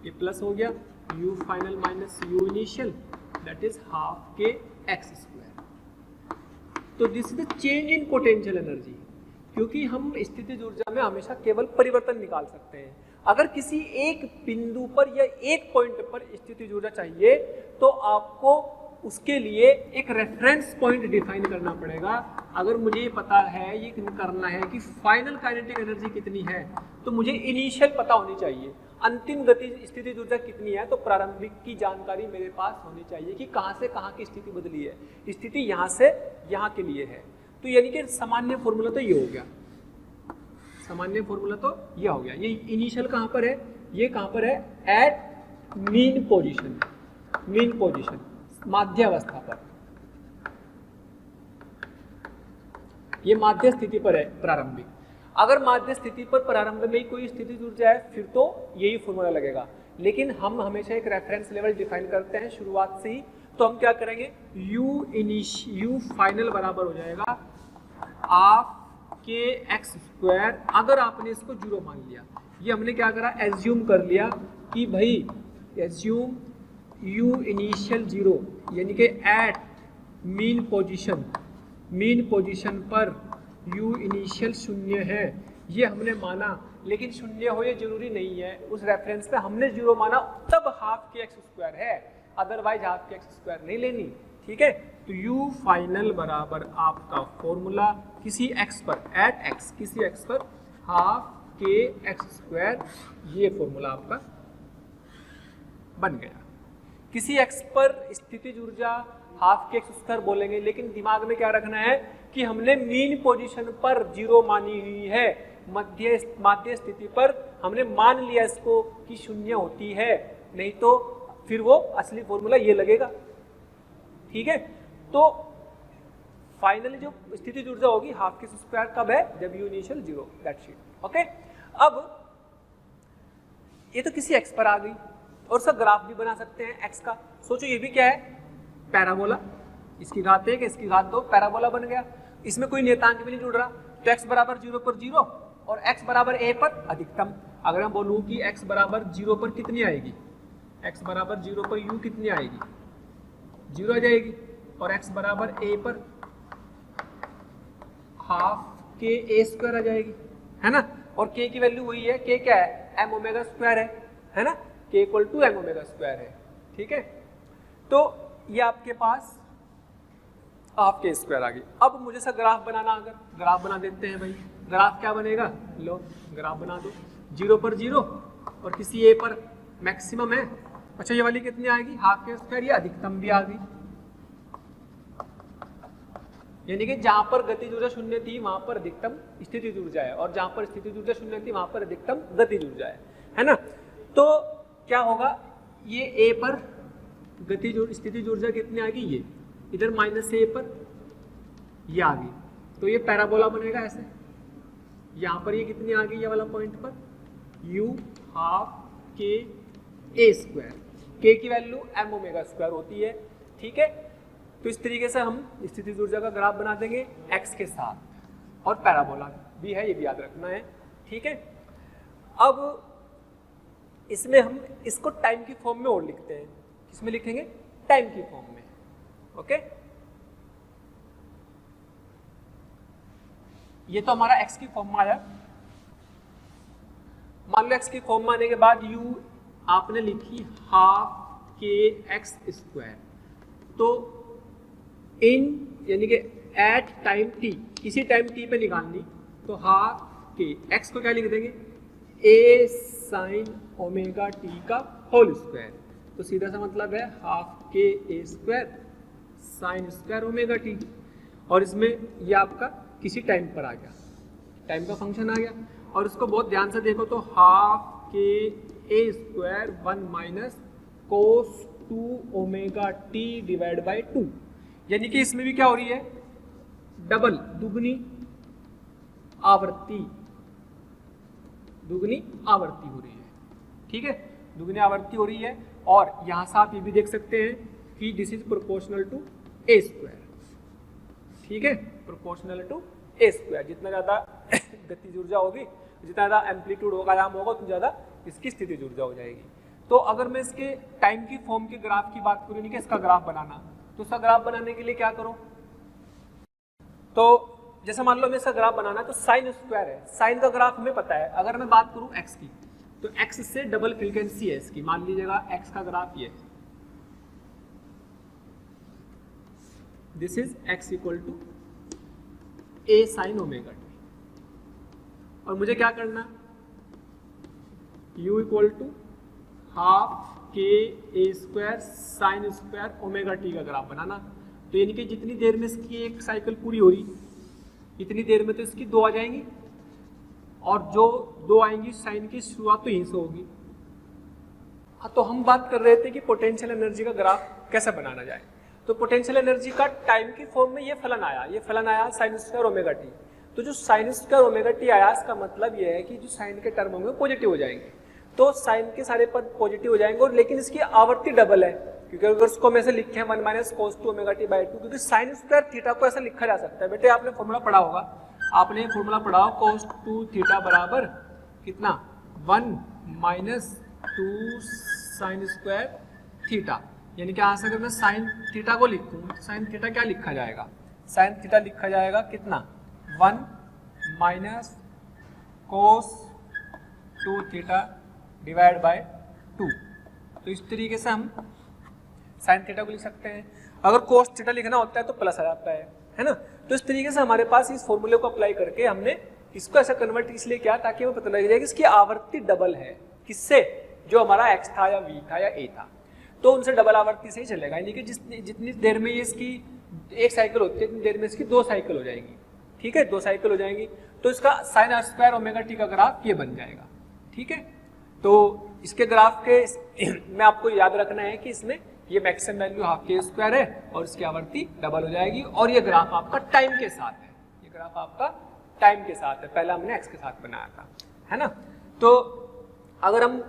ये प्लस हो गया you final minus you initial, that is half k x square. तो this is the change in potential energy, क्योंकि हम स्थितिज ऊर्जा में हमेशा केवल परिवर्तन निकाल सकते हैं। अगर किसी एक बिंदु पर या एक पॉइंट पर स्थितिज ऊर्जा चाहिए तो आपको उसके लिए एक रेफरेंस पॉइंट डिफाइन करना पड़ेगा। अगर मुझे ये पता है, ये करना है कि फाइनल काइनेटिक एनर्जी कितनी है, तो मुझे इनिशियल पता होनी चाहिए, अंतिम गति स्थिति ऊर्जा कितनी है, तो प्रारंभिक की जानकारी मेरे पास होनी चाहिए कि कहाँ से कहाँ की स्थिति बदली है, स्थिति यहाँ से यहाँ के लिए है। तो यानी कि सामान्य फॉर्मूला तो ये हो गया, सामान्य फॉर्मूला तो ये हो गया। ये इनिशियल कहाँ पर है, ये कहाँ पर है, at mean position, mean position माध्यावस्था पर, ये माध्य स्थिति पर है प्रारंभिक। अगर माध्य स्थिति पर प्रारंभ में कोई स्थिति ऊर्जा है फिर तो यही फॉर्मूला लगेगा, लेकिन हम हमेशा एक रेफरेंस लेवल डिफाइन करते हैं शुरुआत से ही। तो हम क्या करेंगे, यू फाइनल बराबर हो जाएगा हाफ के एक्स स्क्वायर। अगर आपने इसको 0 मान लिया, ये हमने क्या करा, एज्यूम कर लिया कि भाई एज्यूम यू इनिशियल 0, यानी कि at mean position, mean position पर यू इनिशियल 0 है, ये हमने माना। लेकिन 0 हो ये जरूरी नहीं है, उस रेफरेंस पे हमने 0 माना तब हाफ के एक्स स्क्वायर है, otherwise half k x square नहीं लेनी। ठीक है, तो यू फाइनल बराबर आपका फॉर्मूला किसी एक्स पर, एट एक्स, किसी एक्स पर हाफ के एक्स स्क्वायर, ये फॉर्मूला आपका बन गया। किसी एक्स पर स्थितिज ऊर्जा हाफ के एक्स स्क्वायर बोलेंगे, लेकिन दिमाग में क्या रखना है कि हमने मीन पोजीशन पर 0 मानी हुई है, माध्य स्थिति पर हमने मान लिया इसको कि 0 होती है, नहीं तो फिर वो असली फॉर्मूला ये लगेगा। ठीक है, तो फाइनली जो स्थितिज ऊर्जा होगी हाफ के स्क्वायर कब है, जब you initial 0, that sheet. Okay, अब ये तो किसी एक्स पर आ गई, और सब ग्राफ भी बना सकते हैं एक्स का। सोचो ये भी क्या है, पैराबोला, इसकी घात 1 इसकी घात 2, पैराबोला बन गया। इसमें कोई नियतांक भी नहीं जुड़ रहा, तो x बराबर 0 पर 0 और x बराबर a पर अधिकतम। अगर मैं बोलूँ कि x बराबर 0 पर कितनी आएगी, x बराबर 0 पर u कितनी आएगी, 0 आ जाएगी, और x बराबर a पर हाफ के a स्क्वायर आ जाएगी, है ना। और k की वैल्यू वही है, k क्या है, m ओमेगा स्क्वायर है ना, k equal to m omega square है। ठीक है, तो ये आपके पास हाफ के स्क्वायर आ गई। अब मुझे सा ग्राफ बनाना, अगर ग्राफ बना देते हैं भाई, ग्राफ क्या बनेगा, लो ग्राफ बना दो, 0 पर 0 और किसी a पर मैक्सिमम है। अच्छा, ये वाली कितनी आएगी, हाफ के स्क्वायर, ये अधिकतम भी आ गई, यानी कि जहां पर गतिज ऊर्जा 0 थी वहां पर अधिकतम स्थितिज ऊर्जा है, और जहां पर स्थितिज ऊर्जा 0 थी वहां पर अधिकतम गतिज ऊर्जा है ना। तो क्या होगा, ये a पर गतिज स्थितिज ऊर्जा कितनी आ गई, ये इधर माइनस a पर ये आ गई, तो ये पैराबोला बनेगा ऐसे। यहाँ पर ये कितनी आ गई, ये वाला पॉइंट पर u हाफ के a स्क्वायर, k की वैल्यू m ओमेगा स्क्वायर होती है। ठीक है, तो इस तरीके से हम स्थितिज ऊर्जा का ग्राफ बना देंगे x के साथ, और पैराबोला भी है, ये भी याद रखना है। ठीक है, अब इसमें हम इसको टाइम की फॉर्म में और लिखते हैं, किसमें लिखेंगे, टाइम की फॉर्म में। ओके, ये तो हमारा x की फॉर्म में आया। मान लो x की फॉर्म में आने के बाद u आपने लिखी हाफ के एक्स स्क्वायर, तो इन यानी कि एट टाइम t, किसी टाइम t पे निकालनी, तो हाफ के x को क्या लिख देंगे, a साइन ओमेगा t का होल स्क्वायर। तो सीधा सा मतलब है हाफ के a square sine square omega t, और इसमें ये आपका किसी टाइम पर आ गया, टाइम का फंक्शन आ गया। और इसको बहुत ध्यान से देखो तो हाफ के a square 1 minus cos 2 omega t divide by 2, यानी कि इसमें भी क्या हो रही है, डबल, दुगनी आवृत्ति, दुगनी आवृत्ति हो रही है। ठीक है, दुगनी आवृत्ति हो रही है। और यहां से आप ये भी देख सकते हैं कि this is proportional to a square. ठीक है, प्रोपोर्शनल टू a स्क्वायर, जितना ज्यादा गतिज ऊर्जा होगी, जितना ज्यादा एम्पलीट्यूड होगा, आयाम होगा, उतना ज्यादा इसकी स्थितिज ऊर्जा हो जाएगी। तो अगर मैं इसके टाइम की फॉर्म के ग्राफ की बात करूँ, नहीं कि इसका ग्राफ बनाना, तो इसका ग्राफ बनाने के लिए क्या करो, तो जैसे मान लो मैं इसका ग्राफ बनाना है, तो साइन स्क्वायर है, साइन का ग्राफ हमें पता है। अगर मैं बात करूं x की, तो x से डबल फ्रीक्वेंसी है इसकी, मान लीजिएगा x का ग्राफ ये, this is x equal to a sine omega t. और मुझे क्या करना, u equal to half k a square sine square omega t का ग्राफ बनाना। तो यानी कि जितनी देर में इसकी एक साइकिल पूरी हो रही, इतनी देर में तो इसकी दो आ जाएंगी, और जो दो आएंगी साइन की शुरुआत तो यहीं से होगी। हाँ, तो हम बात कर रहे थे कि पोटेंशियल एनर्जी का ग्राफ कैसे बनाना जाए। तो पोटेंशियल एनर्जी का टाइम की फॉर्म में ये फलन आया साइन स्क्वायर ओमेगा टी। तो जो साइन स्क्वायर ओमेगा टी आया, इसका मतलब ये है कि जो साइन के टर्म होंगे पॉजिटिव हो जाएंगे। तो साइन के सारे पद पॉजिटिव हो जाएंगे, और लेकिन इसकी आवर्ती डबल है, क्योंकि अगर उसको हम ऐसे लिखे 1 minus cos two omega t by two, क्योंकि साइन स्क्वायर थीटा को ऐसा लिखा जा सकता है। बेटे आपने फॉर्मूला पढ़ा होगा, आपने फॉर्मूला पढ़ा हो कोस टू थीटा बराबर कितना 1 माइनस 2 साइन स्क्वायर थीटा। यानी कि यहाँ से अगर मैं साइन थीटा को लिखूं तो साइन थीटा क्या लिखा जाएगा, साइन थीटा लिखा जाएगा कितना 1 minus cos 2 theta divide by 2। तो इस तरीके से हम साइन थीटा को लिख सकते हैं। अगर कोस थीटा लिखना होता है तो प्लस आ जाता है ना। तो इस तरीके से हमारे पास इस फॉर्मूले को अप्लाई करके हमने इसको ऐसा कन्वर्ट इसलिए किया ताकि हमें पता लग जाए कि इसकी आवर्ती डबल है, किससे, जो हमारा x था या v था या a था, तो उनसे डबल आवर्ती से ही चलेगा। यानी कि जितनी देर में ये इसकी एक साइकिल होती है उतनी देर में इसकी दो साइकिल हो जाएंगी। ठीक है, दो साइकिल हो जाएंगी, तो इसका sine r square omega t का ग्राफ ये बन जाएगा। ठीक है, तो इसके ग्राफ के में आपको याद रखना है कि इसमें ये मैक्सिमम वैल्यू हाफ के स्क्वायर है और इसकी आवर्ती डबल हो जाएगी, और ये ग्राफ आपका टाइम के साथ है, ये ग्राफ आपका टाइम के साथ है। पहला हमने एक्स के साथ बनाया था, है ना। तो अगर हम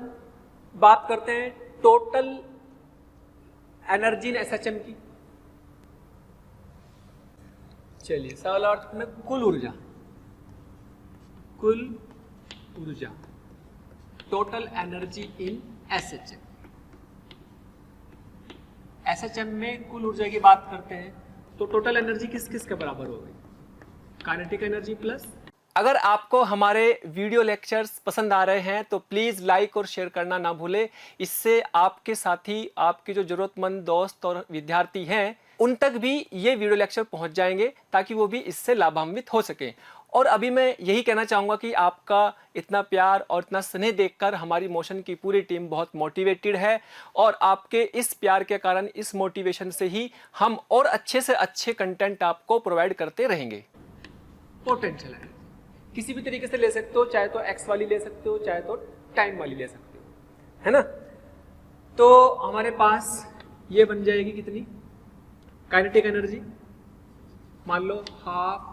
बात करते हैं टोटल एनर्जी इन एसएचएम की, चलिए सवाल अर्थ में कुल ऊर्जा total energy in SHM. SHM में कुल ऊर्जा की बात करते हैं तो टोटल एनर्जी किस किस के बराबर होगी, काइनेटिक एनर्जी प्लस। अगर आपको हमारे वीडियो लेक्चर्स पसंद आ रहे हैं तो प्लीज़ लाइक और शेयर करना ना भूलें। इससे आपके साथी, आपके जो ज़रूरतमंद दोस्त और विद्यार्थी हैं उन तक भी ये वीडियो लेक्चर पहुंच जाएंगे ताकि वो भी इससे लाभान्वित हो सकें। और अभी मैं यही कहना चाहूँगा कि आपका इतना प्यार और इतना स्नेह देखकर हमारी मोशन की पूरी टीम बहुत मोटिवेटेड है, और आपके इस प्यार के कारण, इस मोटिवेशन से ही हम और अच्छे से अच्छे कंटेंट आपको प्रोवाइड करते रहेंगे। पोटेंशियल है किसी भी तरीके से ले सकते हो, चाहे तो एक्स वाली ले सकते हो, चाहे तो टाइम वाली ले सकते हो, है ना। तो हमारे पास ये बन जाएगी कितनी काइनेटिक एनर्जी, मान लो half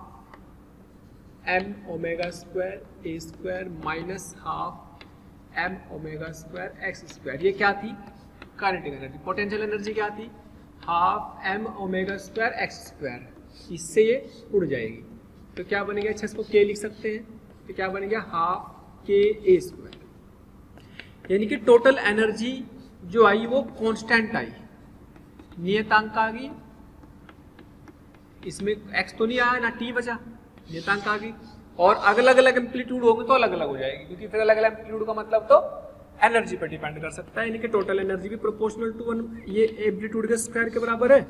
m omega square a square minus half m omega square x square. ये क्या थी, काइनेटिक एनर्जी। पोटेंशियल एनर्जी क्या थी, half m omega square x square. इससे ये उड़ जाएगी तो क्या बनेगा, अच्छा इसको के लिख सकते हैं, तो क्या बनेगा हाफ के ए स्क्वायर। यानी कि टोटल एनर्जी जो आई वो कांस्टेंट आई, नियतांक आ गई, इसमें एक्स तो नहीं आया ना टी बचा, नियतांक आ गई। और अलग अलग एम्पलीट्यूड होंगे तो अलग अलग हो जाएगी, क्योंकि फिर अलग अलग एम्पलीट्यूड का मतलब तो एनर्जी पर डिपेंड कर सकता है। यानी कि टोटल एनर्जी भी प्रोपोर्शनल टू 1 ये एम्पलीट्यूड के स्क्वायर के बराबर है,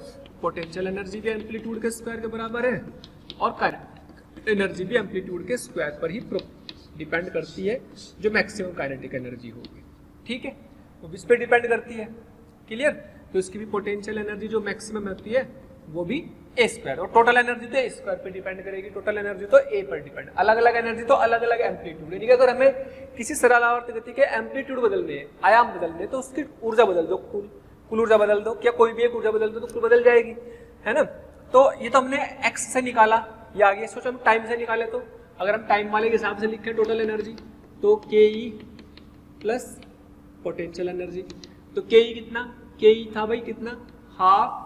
पोटेंशियल एनर्जी भी एम्पलीट्यूड के स्क्वायर के बराबर है, और काइनेटिक एनर्जी भी एम्पलीट्यूड के स्क्वायर पर ही डिपेंड करती है, जो मैक्सिमम काइनेटिक एनर्जी होगी। ठीक है, तो इस पर डिपेंड करती है, क्लियर। तो इसकी भी पोटेंशियल एनर्जी जो मैक्सिमम होती है वो भी ए स्क्वायर, और टोटल एनर्जी तो ए स्क्वायर पर डिपेंड करेगी, टोटल एनर्जी तो ए पर डिपेंड। अलग अलग एनर्जी तो अलग अलग एम्पलीट्यूड, यानी कि अगर हमें किसी सरल आवर्त गति के एम्पलीट्यूड बदलने हैं, आयाम बदलने, तो उसकी ऊर्जा बदल दो, कुल ऊर्जा बदल दो, क्या कोई भी एक ऊर्जा बदल दो तो कुल बदल जाएगी, है ना। तो ये तो हमने एक्स से निकाला, ये आगे सोचो हम टाइम से निकाले, तो अगर हम टाइम वाले के हिसाब से लिखें टोटल एनर्जी तो के ई प्लस पोटेंशियल एनर्जी। तो के ई कितना, के ई था भाई कितना, half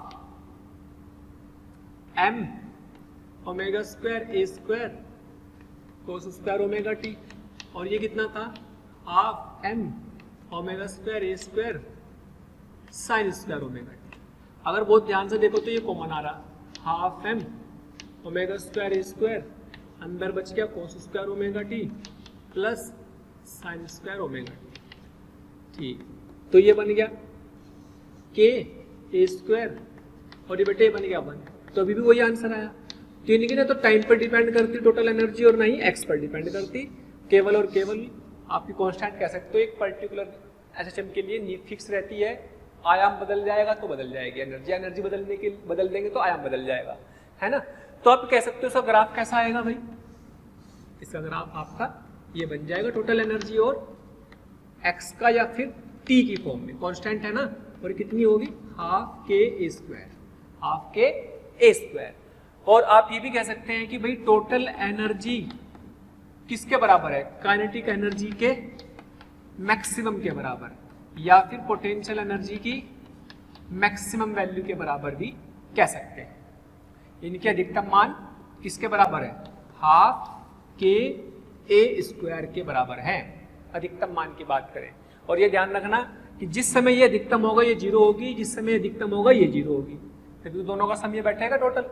m omega square a square cos square omega t, और ये कितना था half m omega square a square sine square omega t. अगर बहुत ध्यान से देखो तो ये कॉमन आ रहा, half m omega square a square, अंदर बच गया कोस square omega T plus sign square omega T. ठीक, तो ये बन गया के ए स्क्वायर, और ये बेटे बन गया 1 तो अभी भी वही आंसर आया। तो यानी कि ना तो टाइम पर डिपेंड करती टोटल एनर्जी और ना ही एक्स पर डिपेंड करती, केवल और केवल आपकी कांस्टेंट कह सकते हो एक पर्टिकुलर एसएचएम के लिए फिक्स रहती है। आयाम बदल जाएगा तो बदल जाएगी एनर्जी, एनर्जी बदल देंगे तो आयाम बदल जाएगा, है ना। तो आप कह सकते हो इसका ग्राफ कैसा आएगा भाई, इसका ग्राफ आपका ये बन जाएगा टोटल एनर्जी और एक्स का या फिर टी की फॉर्म में, कांस्टेंट है ना, और कितनी होगी half k a square, half k a square. और आप ये भी कह सकते हैं कि भाई टोटल एनर्जी किसके बराबर है, काइनेटिक एनर्जी के मैक्सिमम के बराबर, या फिर पोटेंशियल एनर्जी की मैक्सिमम वैल्यू के बराबर भी कह सकते हैं। इनके अधिकतम मान किसके बराबर है, हाफ के ए स्क्वायर के बराबर है, अधिकतम मान की बात करें। और ये ध्यान रखना कि जिस समय ये अधिकतम होगा ये जीरो होगी, जिस समय अधिकतम होगा ये जीरो होगी, तभी तो दोनों का सम ये बैठेगा टोटल,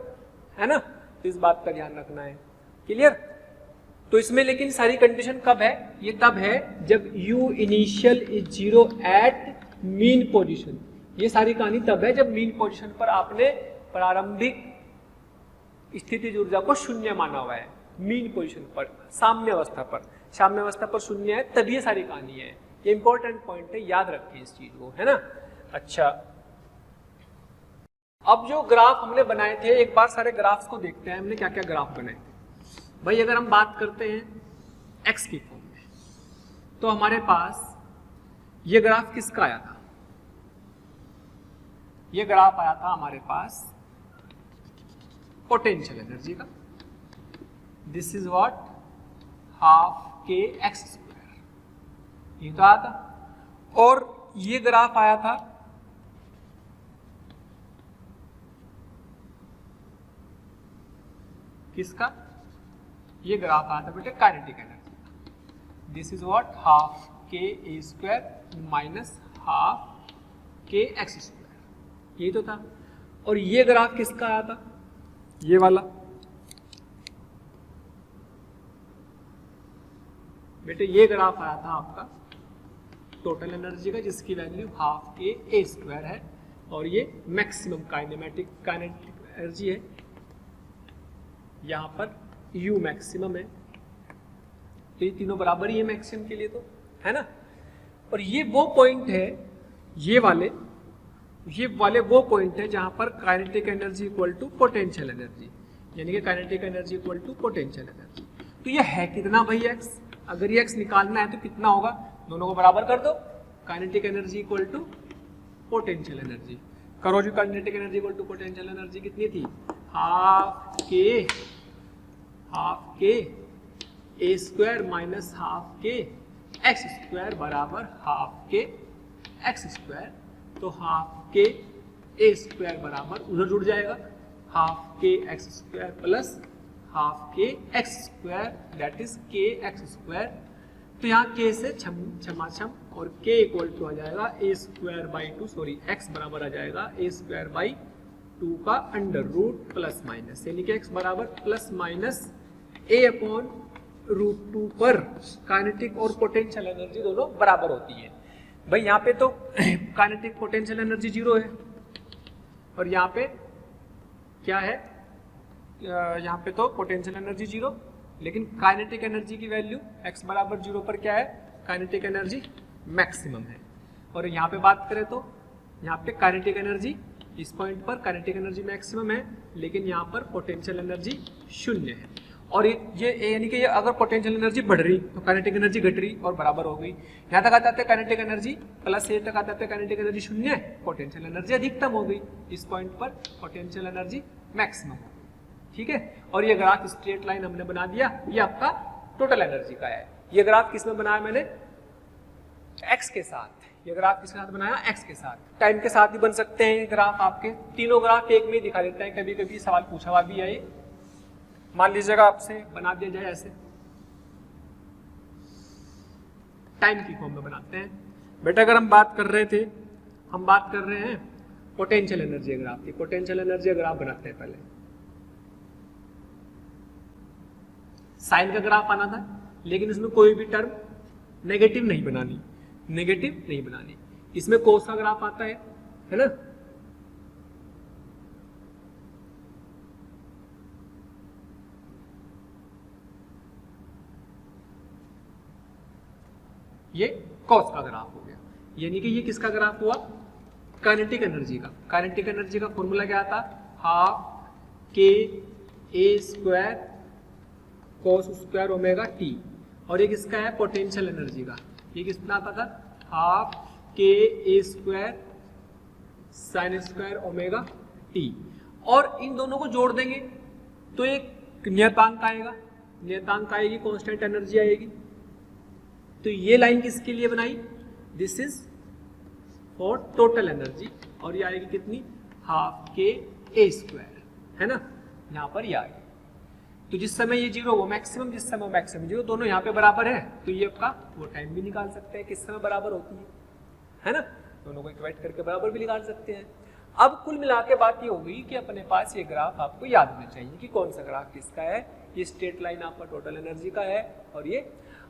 है ना। तो इस बात का ध्यान रखना है, क्लियर। तो इसमें लेकिन सारी कंडीशन कब है, ये तब है जब u initial is zero at mean position. ये सारी कहानी तब है जब मीन पोजीशन पर आपने प्रारंभिक स्थितिज ऊर्जा को शून्य माना हुआ है, मीन पोजीशन पर, साम्य अवस्था पर शून्य है, तभी ये सारी कहानी है। ये इंपॉर्टेंट पॉइंट है, याद रखिए इस चीज को, है ना। अच्छा, अब जो ग्राफ हमने बनाए थे, एक बार सारे ग्राफ्स को देखते हैं हमने क्या क्या ग्राफ बनाए थे। भाई अगर हम बात करते हैं एक्स की फॉर्म में, तो हमारे पास ये ग्राफ किसका आया था, ये ग्राफ आया था हमारे पास पोटेंशियल एनर्जी का। This is what, half k x square, ये तो आया था। और ये ग्राफ आया था किसका, ये ग्राफ आया था बेटे kinetic energy. This is what, half k a square minus half k x square, यही तो था। और ये ग्राफ किसका आया था, ये वाला बेटे, ये ग्राफ आया था आपका टोटल एनर्जी का, जिसकी value half k a square है, और ये मैक्सिमम काइनेटिक एनर्जी है, यहां पर U मैक्सिमम है। तो ये तीनों बराबर ही है मैक्सिमम के लिए, तो है ना। और ये वो पॉइंट है, ये वाले वो पॉइंट है जहां पर kinetic energy equal to potential energy, यानी कि kinetic energy equal to potential energy. तो ये है कितना भाई x, अगर ये x निकालना है तो कितना होगा, दोनों को बराबर कर दो, kinetic energy equal to potential energy. करो जो, kinetic energy equal to potential energy कितनी थी, half k a square minus half k x square बराबर हाफ के एक्स स्क्वायर। तो हाफ के ए स्क्वायर बराबर उधर जुड़ जाएगा half k x square plus half k x square, that is k x square. तो यहाँ के से छमाछम और के इक्वल टू आ जाएगा a square by two, sorry x बराबर आ जाएगा ए स्क्वायर बाई 2 का अंडर रूट प्लस माइनस, यानी कि एक्स बराबर प्लस माइनस ए अपॉन रूट 2 पर काइनेटिक और पोटेंशियल एनर्जी दोनों बराबर होती है। भाई यहाँ पे तो काइनेटिक पोटेंशियल एनर्जी जीरो है, और यहाँ पे क्या है, यहाँ पे तो पोटेंशियल एनर्जी जीरो, लेकिन काइनेटिक एनर्जी की वैल्यू x बराबर जीरो पर क्या है, काइनेटिक एनर्जी मैक्सिमम है। और यहाँ पे बात करें तो यहाँ पे काइनेटिक एनर्जी, इस पॉइंट पर काइनेटिक एनर्जी मैक्सिमम है, लेकिन यहाँ पर पोटेंशियल एनर्जी शून्य है। और ये यानी कि ये अगर पोटेंशियल एनर्जी बढ़ रही तो काइनेटिक एनर्जी घट रही और बराबर हो गई। यहाँ तक आते काइनेटिक एनर्जी प्लस ए तक आते काइनेटिक एनर्जी शून्य है, पोटेंशियल एनर्जी अधिकतम हो गई, इस पॉइंट पर पोटेंशियल एनर्जी मैक्सिमम हो गई, ठीक है। और ये ग्राफ स्ट्रेट लाइन हमने बना दिया, ये आपका टोटल एनर्जी का है। ये ग्राफ किसमें बनाया मैंने, एक्स के साथ। ये ग्राफ किसके साथ बनाया, एक्स के साथ। टाइम के साथ भी बन सकते हैं ये ग्राफ, आपके तीनों ग्राफ एक में दिखा देते हैं, कभी कभी सवाल पूछा हुआ भी है। मान लीजिएगा आपसे बना दिया जाए ऐसे, टाइम की फॉर्म में बनाते हैं। बेटा अगर हम बात कर रहे थे, हम बात कर रहे हैं पोटेंशियल एनर्जी ग्राफ की, पोटेंशियल एनर्जी ग्राफ बनाते हैं। पहले साइन का ग्राफ आना था, लेकिन इसमें कोई भी टर्म नेगेटिव नहीं बनानी, नेगेटिव नहीं बनानी। इसमें कोस का ग्राफ आता है ना, ये कॉस का ग्राफ हो गया, यानी कि ये किसका ग्राफ हुआ, काइनेटिक एनर्जी का। काइनेटिक एनर्जी का फॉर्मूला क्या था, half k a square cos square omega t, और ये किसका है, पोटेंशियल एनर्जी का, ये कितना आता था, half k a square sine square omega t. और इन दोनों को जोड़ देंगे तो एक नियतांक आएगा, नियतांक आएगी, कांस्टेंट एनर्जी आएगी। तो ये लाइन किसके लिए बनाई, this is for total energy, और ये आएगी कितनी, हाफ के ए स्क्वायर, है ना, यहाँ पर ये आ गई। तो जिस समय ये जीरो वो मैक्सिमम, जिस समय वो मैक्सिमम जीरो, दोनों यहाँ पे बराबर है, तो ये आपका वो टाइम भी निकाल सकते हैं किस समय बराबर होती है ना, दोनों को इक्वेट करके बराबर भी निकाल सकते हैं। अब कुल मिला के बात ये होगी कि अपने पास ये ग्राफ आपको याद होना चाहिए कि कौन सा ग्राफ किसका है। ये स्ट्रेट लाइन आपका टोटल एनर्जी का है,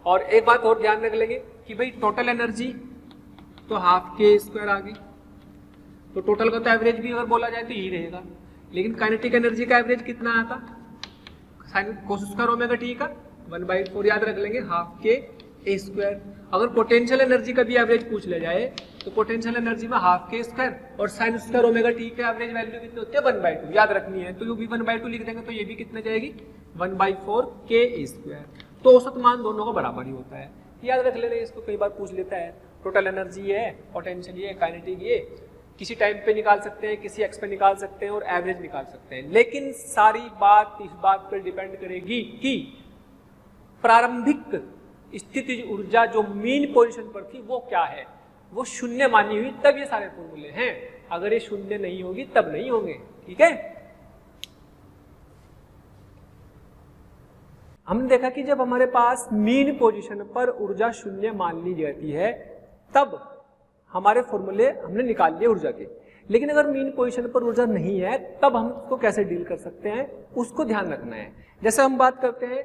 और एक बात और ध्यान रख लेंगे कि भाई टोटल एनर्जी तो हाफ के स्क्वायर आ गई, तो टोटल का तो एवरेज भी अगर बोला जाए तो यही रहेगा, लेकिन काइनेटिक एनर्जी का एवरेज कितना आता, sine cos square omega t का 1/4 याद रख लेंगे, हाफ के ए स्क्वायर। अगर पोटेंशियल एनर्जी का भी एवरेज पूछ ले जाए तो पोटेंशियल एनर्जी में हाफ के स्क्वायर और साइन स्क्वायर ओमेगा टी के एवरेज वैल्यू कितनी होती है, 1/2 याद रखनी है। तो ये भी 1/2 लिख देंगे तो ये भी कितने जाएगी, 1/4 के ए स्क्वायर। तो औसत मान दोनों का बराबर ही होता है, याद रख लेना, इसको कई बार पूछ लेता है। टोटल एनर्जी ये है, पोटेंशियल ये, काइनेटिक ये, किसी टाइम पे निकाल सकते हैं, किसी एक्स पे निकाल सकते हैं और एवरेज निकाल सकते हैं, लेकिन सारी बात इस बात पर डिपेंड करेगी कि प्रारंभिक स्थितिज ऊर्जा जो मीन पोजीशन पर थी वो क्या है, वो शून्य मानी हुई तब ये सारे फॉर्मूले हैं, अगर ये शून्य नहीं होगी तब नहीं होंगे। ठीक है, हमने देखा कि जब हमारे पास मीन पोजीशन पर ऊर्जा शून्य मान ली जाती है तब हमारे फॉर्मूले हमने निकाल लिए ऊर्जा के, लेकिन अगर मीन पोजीशन पर ऊर्जा नहीं है तब हम उसको कैसे डील कर सकते हैं, उसको ध्यान रखना है। जैसे हम बात करते हैं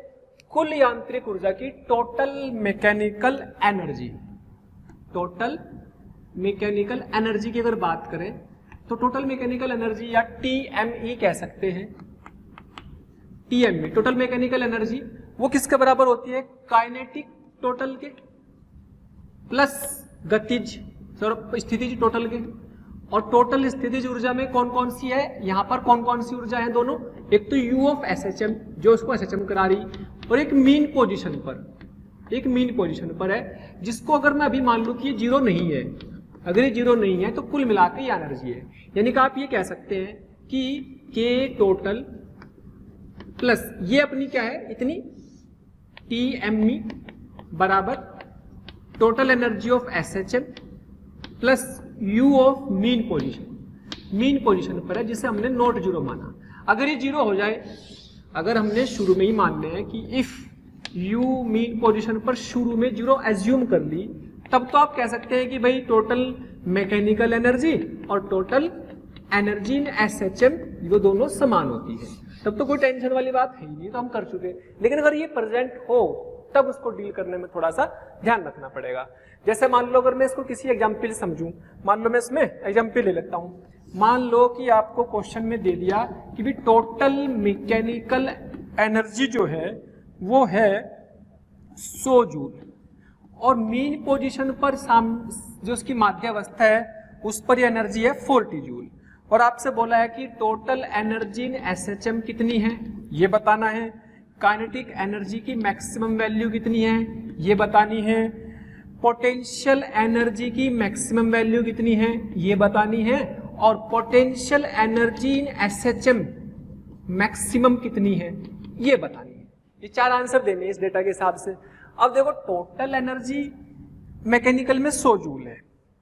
कुल यांत्रिक ऊर्जा की, total mechanical energy, total mechanical energy की अगर बात करें तो टोटल मैकेनिकल एनर्जी या टीएमई कह सकते हैं, टीएमई टोटल मैकेनिकल एनर्जी, वो किसके बराबर होती है, काइनेटिक टोटल के प्लस गतिज स्थितिज टोटल के। और टोटल स्थितिज ऊर्जा में कौन कौन सी है, यहाँ पर कौन कौन सी ऊर्जा है दोनों, एक तो यू ऑफ एसएचएम जो उसको एसएचएम करा रही, और एक मीन पोजीशन पर, एक मीन पोजीशन पर है जिसको अगर मैं अभी मान लूं कि ये जीरो नहीं है, अगर ये जीरो नहीं है तो कुल मिलाकर ये एनर्जी है। यानी कि आप ये कह सकते हैं कि के टोटल प्लस ये अपनी क्या है इतनी टीएमई बराबर total energy of SHM plus u of mean position. Mean position पर है जिसे हमने नॉट जीरो माना। अगर ये जीरो हो जाए, अगर हमने शुरू में ही मान लिया है कि इफ यू मीन पोजीशन पर शुरू में जीरो एज्यूम कर ली, तब तो आप कह सकते हैं कि भाई टोटल मैकेनिकल एनर्जी और टोटल एनर्जी इन एसएचएम वो दोनों समान होती है, तब तो कोई टेंशन वाली बात है ही नहीं, तो हम कर चुके। लेकिन अगर ये प्रेजेंट हो तब उसको डील करने में थोड़ा सा ध्यान रखना पड़ेगा। जैसे मान लो अगर मैं इसको किसी एग्जाम्पल समझूं, मान लो मैं इसमें एग्जाम्पल ले लेता हूं, मान लो कि आपको क्वेश्चन में दे दिया कि भी टोटल मैकेनिकल एनर्जी जो है वो है 100 जूल और मीन पोजीशन पर जो उसकी माध्यावस्था है उस पर एनर्जी है 40 जूल, और आपसे बोला है कि टोटल एनर्जी इन एसएचएम कितनी है ये बताना है, काइनेटिक एनर्जी की मैक्सिमम वैल्यू कितनी है ये बतानी है, पोटेंशियल एनर्जी की मैक्सिमम वैल्यू कितनी है ये बतानी है, और potential energy in SHM maximum कितनी है ये बतानी है। ये 4 आंसर देने हैं इस डेटा के हिसाब से। अब देखो टोटल एनर्जी मैकेनिकल में 100 जूल है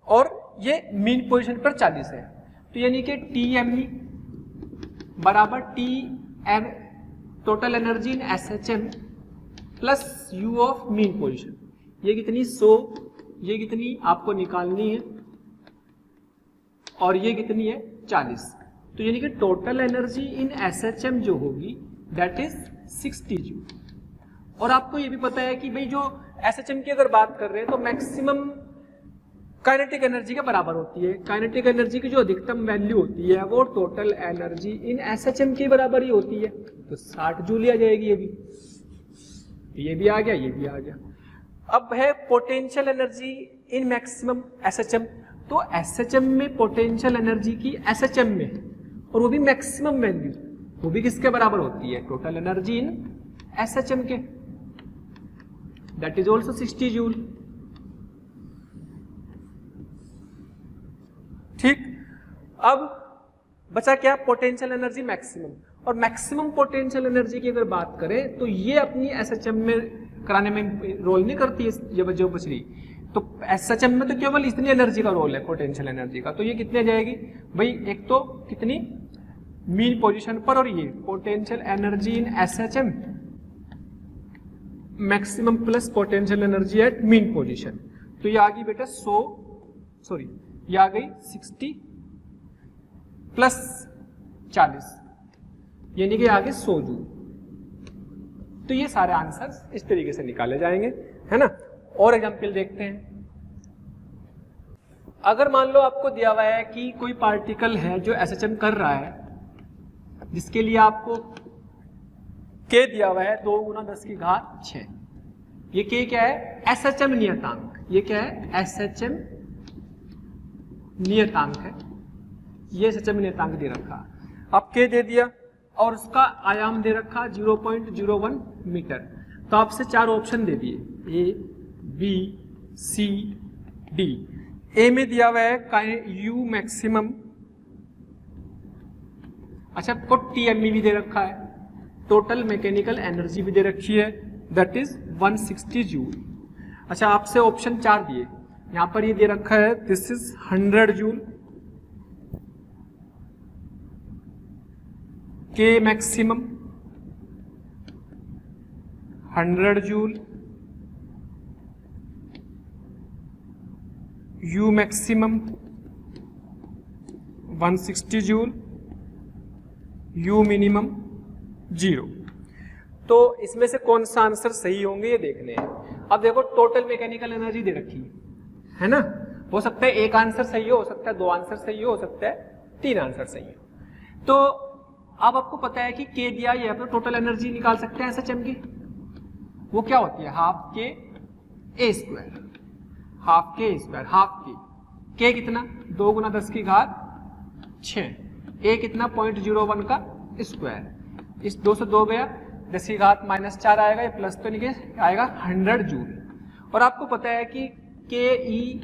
और ये मीन पोजीशन पर 40 है, तो यानी कि टीएमई बराबर T M total energy in SHM plus u of mean position. ये कितनी 100, ये कितनी आपको निकालनी है और ये कितनी है 40, तो यानी कि टोटल एनर्जी इन एसएचएम जो होगी दैट इज 60 जूल। और आपको ये भी पता है कि भाई जो एसएचएम की अगर बात कर रहे हैं तो मैक्सिमम काइनेटिक एनर्जी के बराबर होती है, काइनेटिक एनर्जी की जो अधिकतम वैल्यू होती है वो टोटल एनर्जी इन एसएचएम के बराबर ही होती है, तो 60 जूल आ जाएगी। ये भी आ गया, ये भी आ गया। अब है potential energy in maximum SHM. तो एसएचएम में पोटेंशियल एनर्जी की एसएचएम में, और वो भी मैक्सिमम वैल्यू, वो भी किसके बराबर होती है? टोटल एनर्जी इन एसएचएम के, दैट इज ऑल्सो 60 जूल। ठीक, अब बचा क्या? Potential energy maximum. और मैक्सिमम पोटेंशियल एनर्जी की अगर बात करें तो ये अपनी एसएचएम में कराने में रोल नहीं करती है जो बच रही। तो एसएचएम में तो केवल इतनी एनर्जी का रोल है पोटेंशियल एनर्जी का। तो ये कितने जाएगी भाई? एक तो कितनी मीन पोजीशन पर, और ये potential energy in SHM maximum plus potential energy at mean position. तो ये आ गई बेटा 100, सॉरी ये आ गई 60 प्लस 40, यानी कि आगे 100 जूल। तो ये सारे आंसर्स इस तरीके से निकाले जाएंगे, है ना। और एग्जांपल देखते हैं। अगर मान लो आपको दिया हुआ है कि कोई पार्टिकल है जो एसएचएम कर रहा है, जिसके लिए आपको के दिया हुआ है 2 × 10⁶। ये के क्या है? एसएचएम नियतांक। ये क्या है? एसएचएम नियतांक है। ये एसएचएम नियतांक दे रखा, अब के दे दिया और उसका आयाम दे रखा 0.01 मीटर। तो आपसे 4 ऑप्शन दे दिए, ए बी सी डी। ए में दिया हुआ है यू मैक्सिमम, अच्छा आपको टीएमई भी दे रखा है, टोटल मैकेनिकल एनर्जी भी दे रखी है, दैट इज 160 जूल। अच्छा आपसे ऑप्शन 4 दिए, यहां पर ये दे रखा है दिस इज 100 जूल, के maximum 100 joule, you maximum 160 joule, you minimum 0। तो इसमें से कौन सा आंसर सही होंगे ये देखने हैं। अब देखो टोटल मैकेनिकल एनर्जी दे रखी है ना, हो सकता है एक आंसर सही हो सकता है 2 आंसर सही हो सकता है 3 आंसर सही हो। तो अब आपको पता है कि के दिया, ये अपना टोटल एनर्जी निकाल सकते हैं एसएचएम की। वो क्या होती है? Half k a square, half k a square, half के कितना? 2 × 10⁶, ए कितना? 0.01 का स्क्वायर। इस 2 से 2 गया, 10⁻⁻4 आएगा, ये प्लस तो नहीं आएगा, 100 जूल। और आपको पता है कि के ई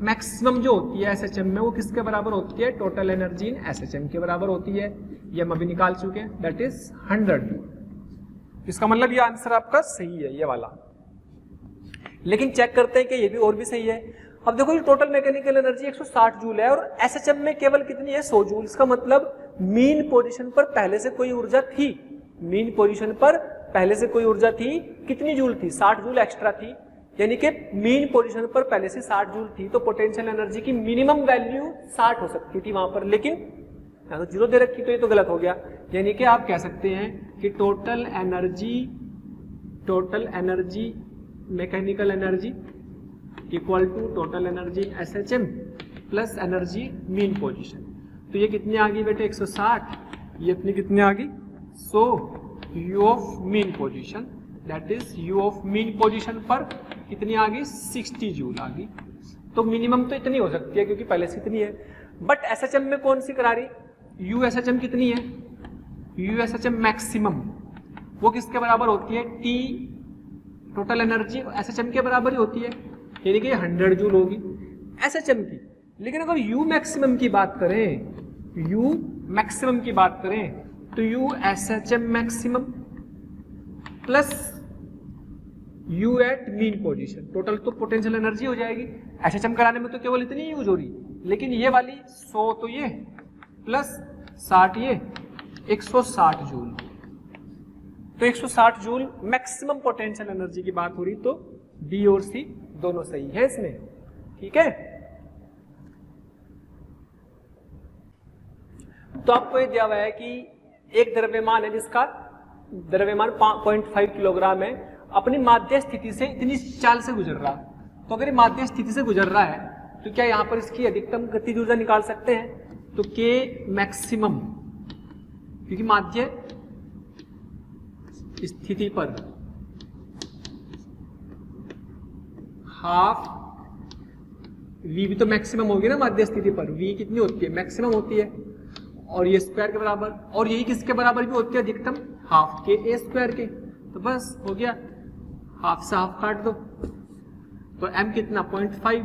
मैक्सिमम जो होती है एसएचएम में, वो किसके बराबर होती है? टोटल एनर्जी इन एसएचएम के बराबर होती है। ये हम अभी निकाल चुके हैं, दैट इज 100 जूल। इसका मतलब ये आंसर आपका सही है, ये वाला। लेकिन चेक करते हैं कि ये भी और भी सही है। अब देखो ये टोटल मैकेनिकल एनर्जी 160 जूल है और एसएचएम में केवल कितनी है? 100 जूल। इसका मतलब मीन पोजीशन पर पहले से कोई ऊर्जा थी, मीन पोजीशन पर पहले से कोई ऊर्जा थी, कितनी जूल थी? 60 जूल एक्स्ट्रा थी, यानी कि मीन पोजीशन पर पहले से 60 जूल थी। तो पोटेंशियल एनर्जी की मिनिमम वैल्यू 60 हो सकती थी वहां पर, लेकिन तो 0 दे रखी, तो ये तो गलत हो गया। यानी कि आप कह सकते हैं कि total energy mechanical energy equal to total energy SHM plus energy mean position. तो ये कितनी आ गई बेटे? 160। ये अपनी कितनी आ गई? 100 you of mean position, that is you of mean position पर कितनी आ गई? 60 जूल आ गई। तो मिनिमम तो इतनी हो सकती है क्योंकि पहले से इतनी है। बट एसएचएम में कौन सी करा रही? यू एसएचएम कितनी है? यू एसएचएम मैक्सिमम, वो किसके बराबर होती है? टी टोटल एनर्जी एसएचएम के बराबर ही होती है, यानी कि 100 जूल होगी एसएचएम की। लेकिन अगर यू मैक्सिमम की बात करें, यू मैक्सिमम की बात करें, तो u SHM maximum plus u at mean position, total तो पोटेंशियल एनर्जी हो जाएगी। एसएचएम कराने में तो केवल इतनी यूज हो रही, लेकिन ये वाली 100 तो ये प्लस 60 ये 160 जूल। तो 160 जूल मैक्सिमम पोटेंशियल एनर्जी की बात हो रही, तो बी और सी दोनों सही है इसमें। ठीक है, तो आपको ये दिया हुआ है कि एक द्रव्यमान है जिसका द्रव्यमान 0.5 किलोग्राम है, अपनी माध्य स्थिति से इतनी चाल से गुजर रहा। तो अगर ये माध्य स्थिति से गुजर रहा है तो क्या यहां पर इसकी अधिकतम गतिज ऊर्जा निकाल सकते हैं? तो के मैक्सिमम, क्योंकि माध्य स्थिति पर हाफ v भी तो मैक्सिमम होगी ना माध्य स्थिति पर, v कितनी होती है, मैक्सिमम होती है, और ये स्क्वायर के बराबर, और यही किसके बराबर भी होती है अधिकतम, हाफ के a स्क्वायर के। तो बस हो गया, हाफ से हाफ काट दो, तो m कितना 0.5,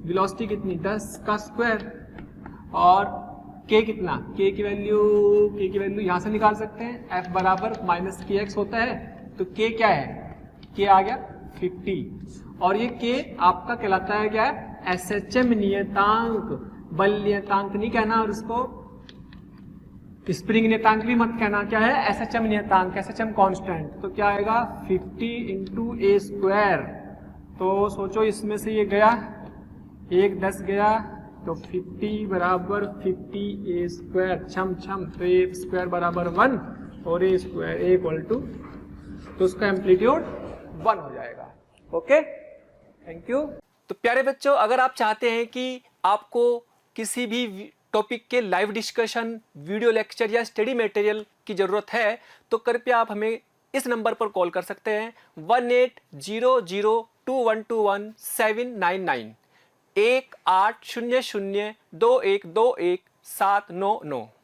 वेलोसिटी कितनी 10 का स्क्वायर, और k कितना, k की वैल्यू यहां से निकाल सकते हैं, f बराबर माइनस के एक्स होता है, तो k क्या है, k आ गया 50, और ये k आपका कहलाता है क्या है, SHM नियतांक, बल नियतांक नहीं कहना, और उसको स्प्रिंग नियतांक भी मत कहना, क्या है SHM नियतांक, SHM कांस्टेंट, तो क्या आएगा 50 इंटू ए स्क्वायर। तो सोचो इसमें से ये गया, एक 10 गया, तो 50 बराबर 50 ए स्क्वायर, छम तो ए स्क्वायर बराबर 1 और ए स्क्वायर इक्वल टू, तो उसका एम्पलीट्यूड 1 हो जाएगा। Okay, thank you. तो प्यारे बच्चों, अगर आप चाहते हैं कि आपको किसी भी टॉपिक के लाइव डिस्कशन, वीडियो लेक्चर या स्टडी मटेरियल की जरूरत है, तो कृपया आप हमें इस नंबर पर कॉल कर सकते हैं 18002121 799 18002121 799।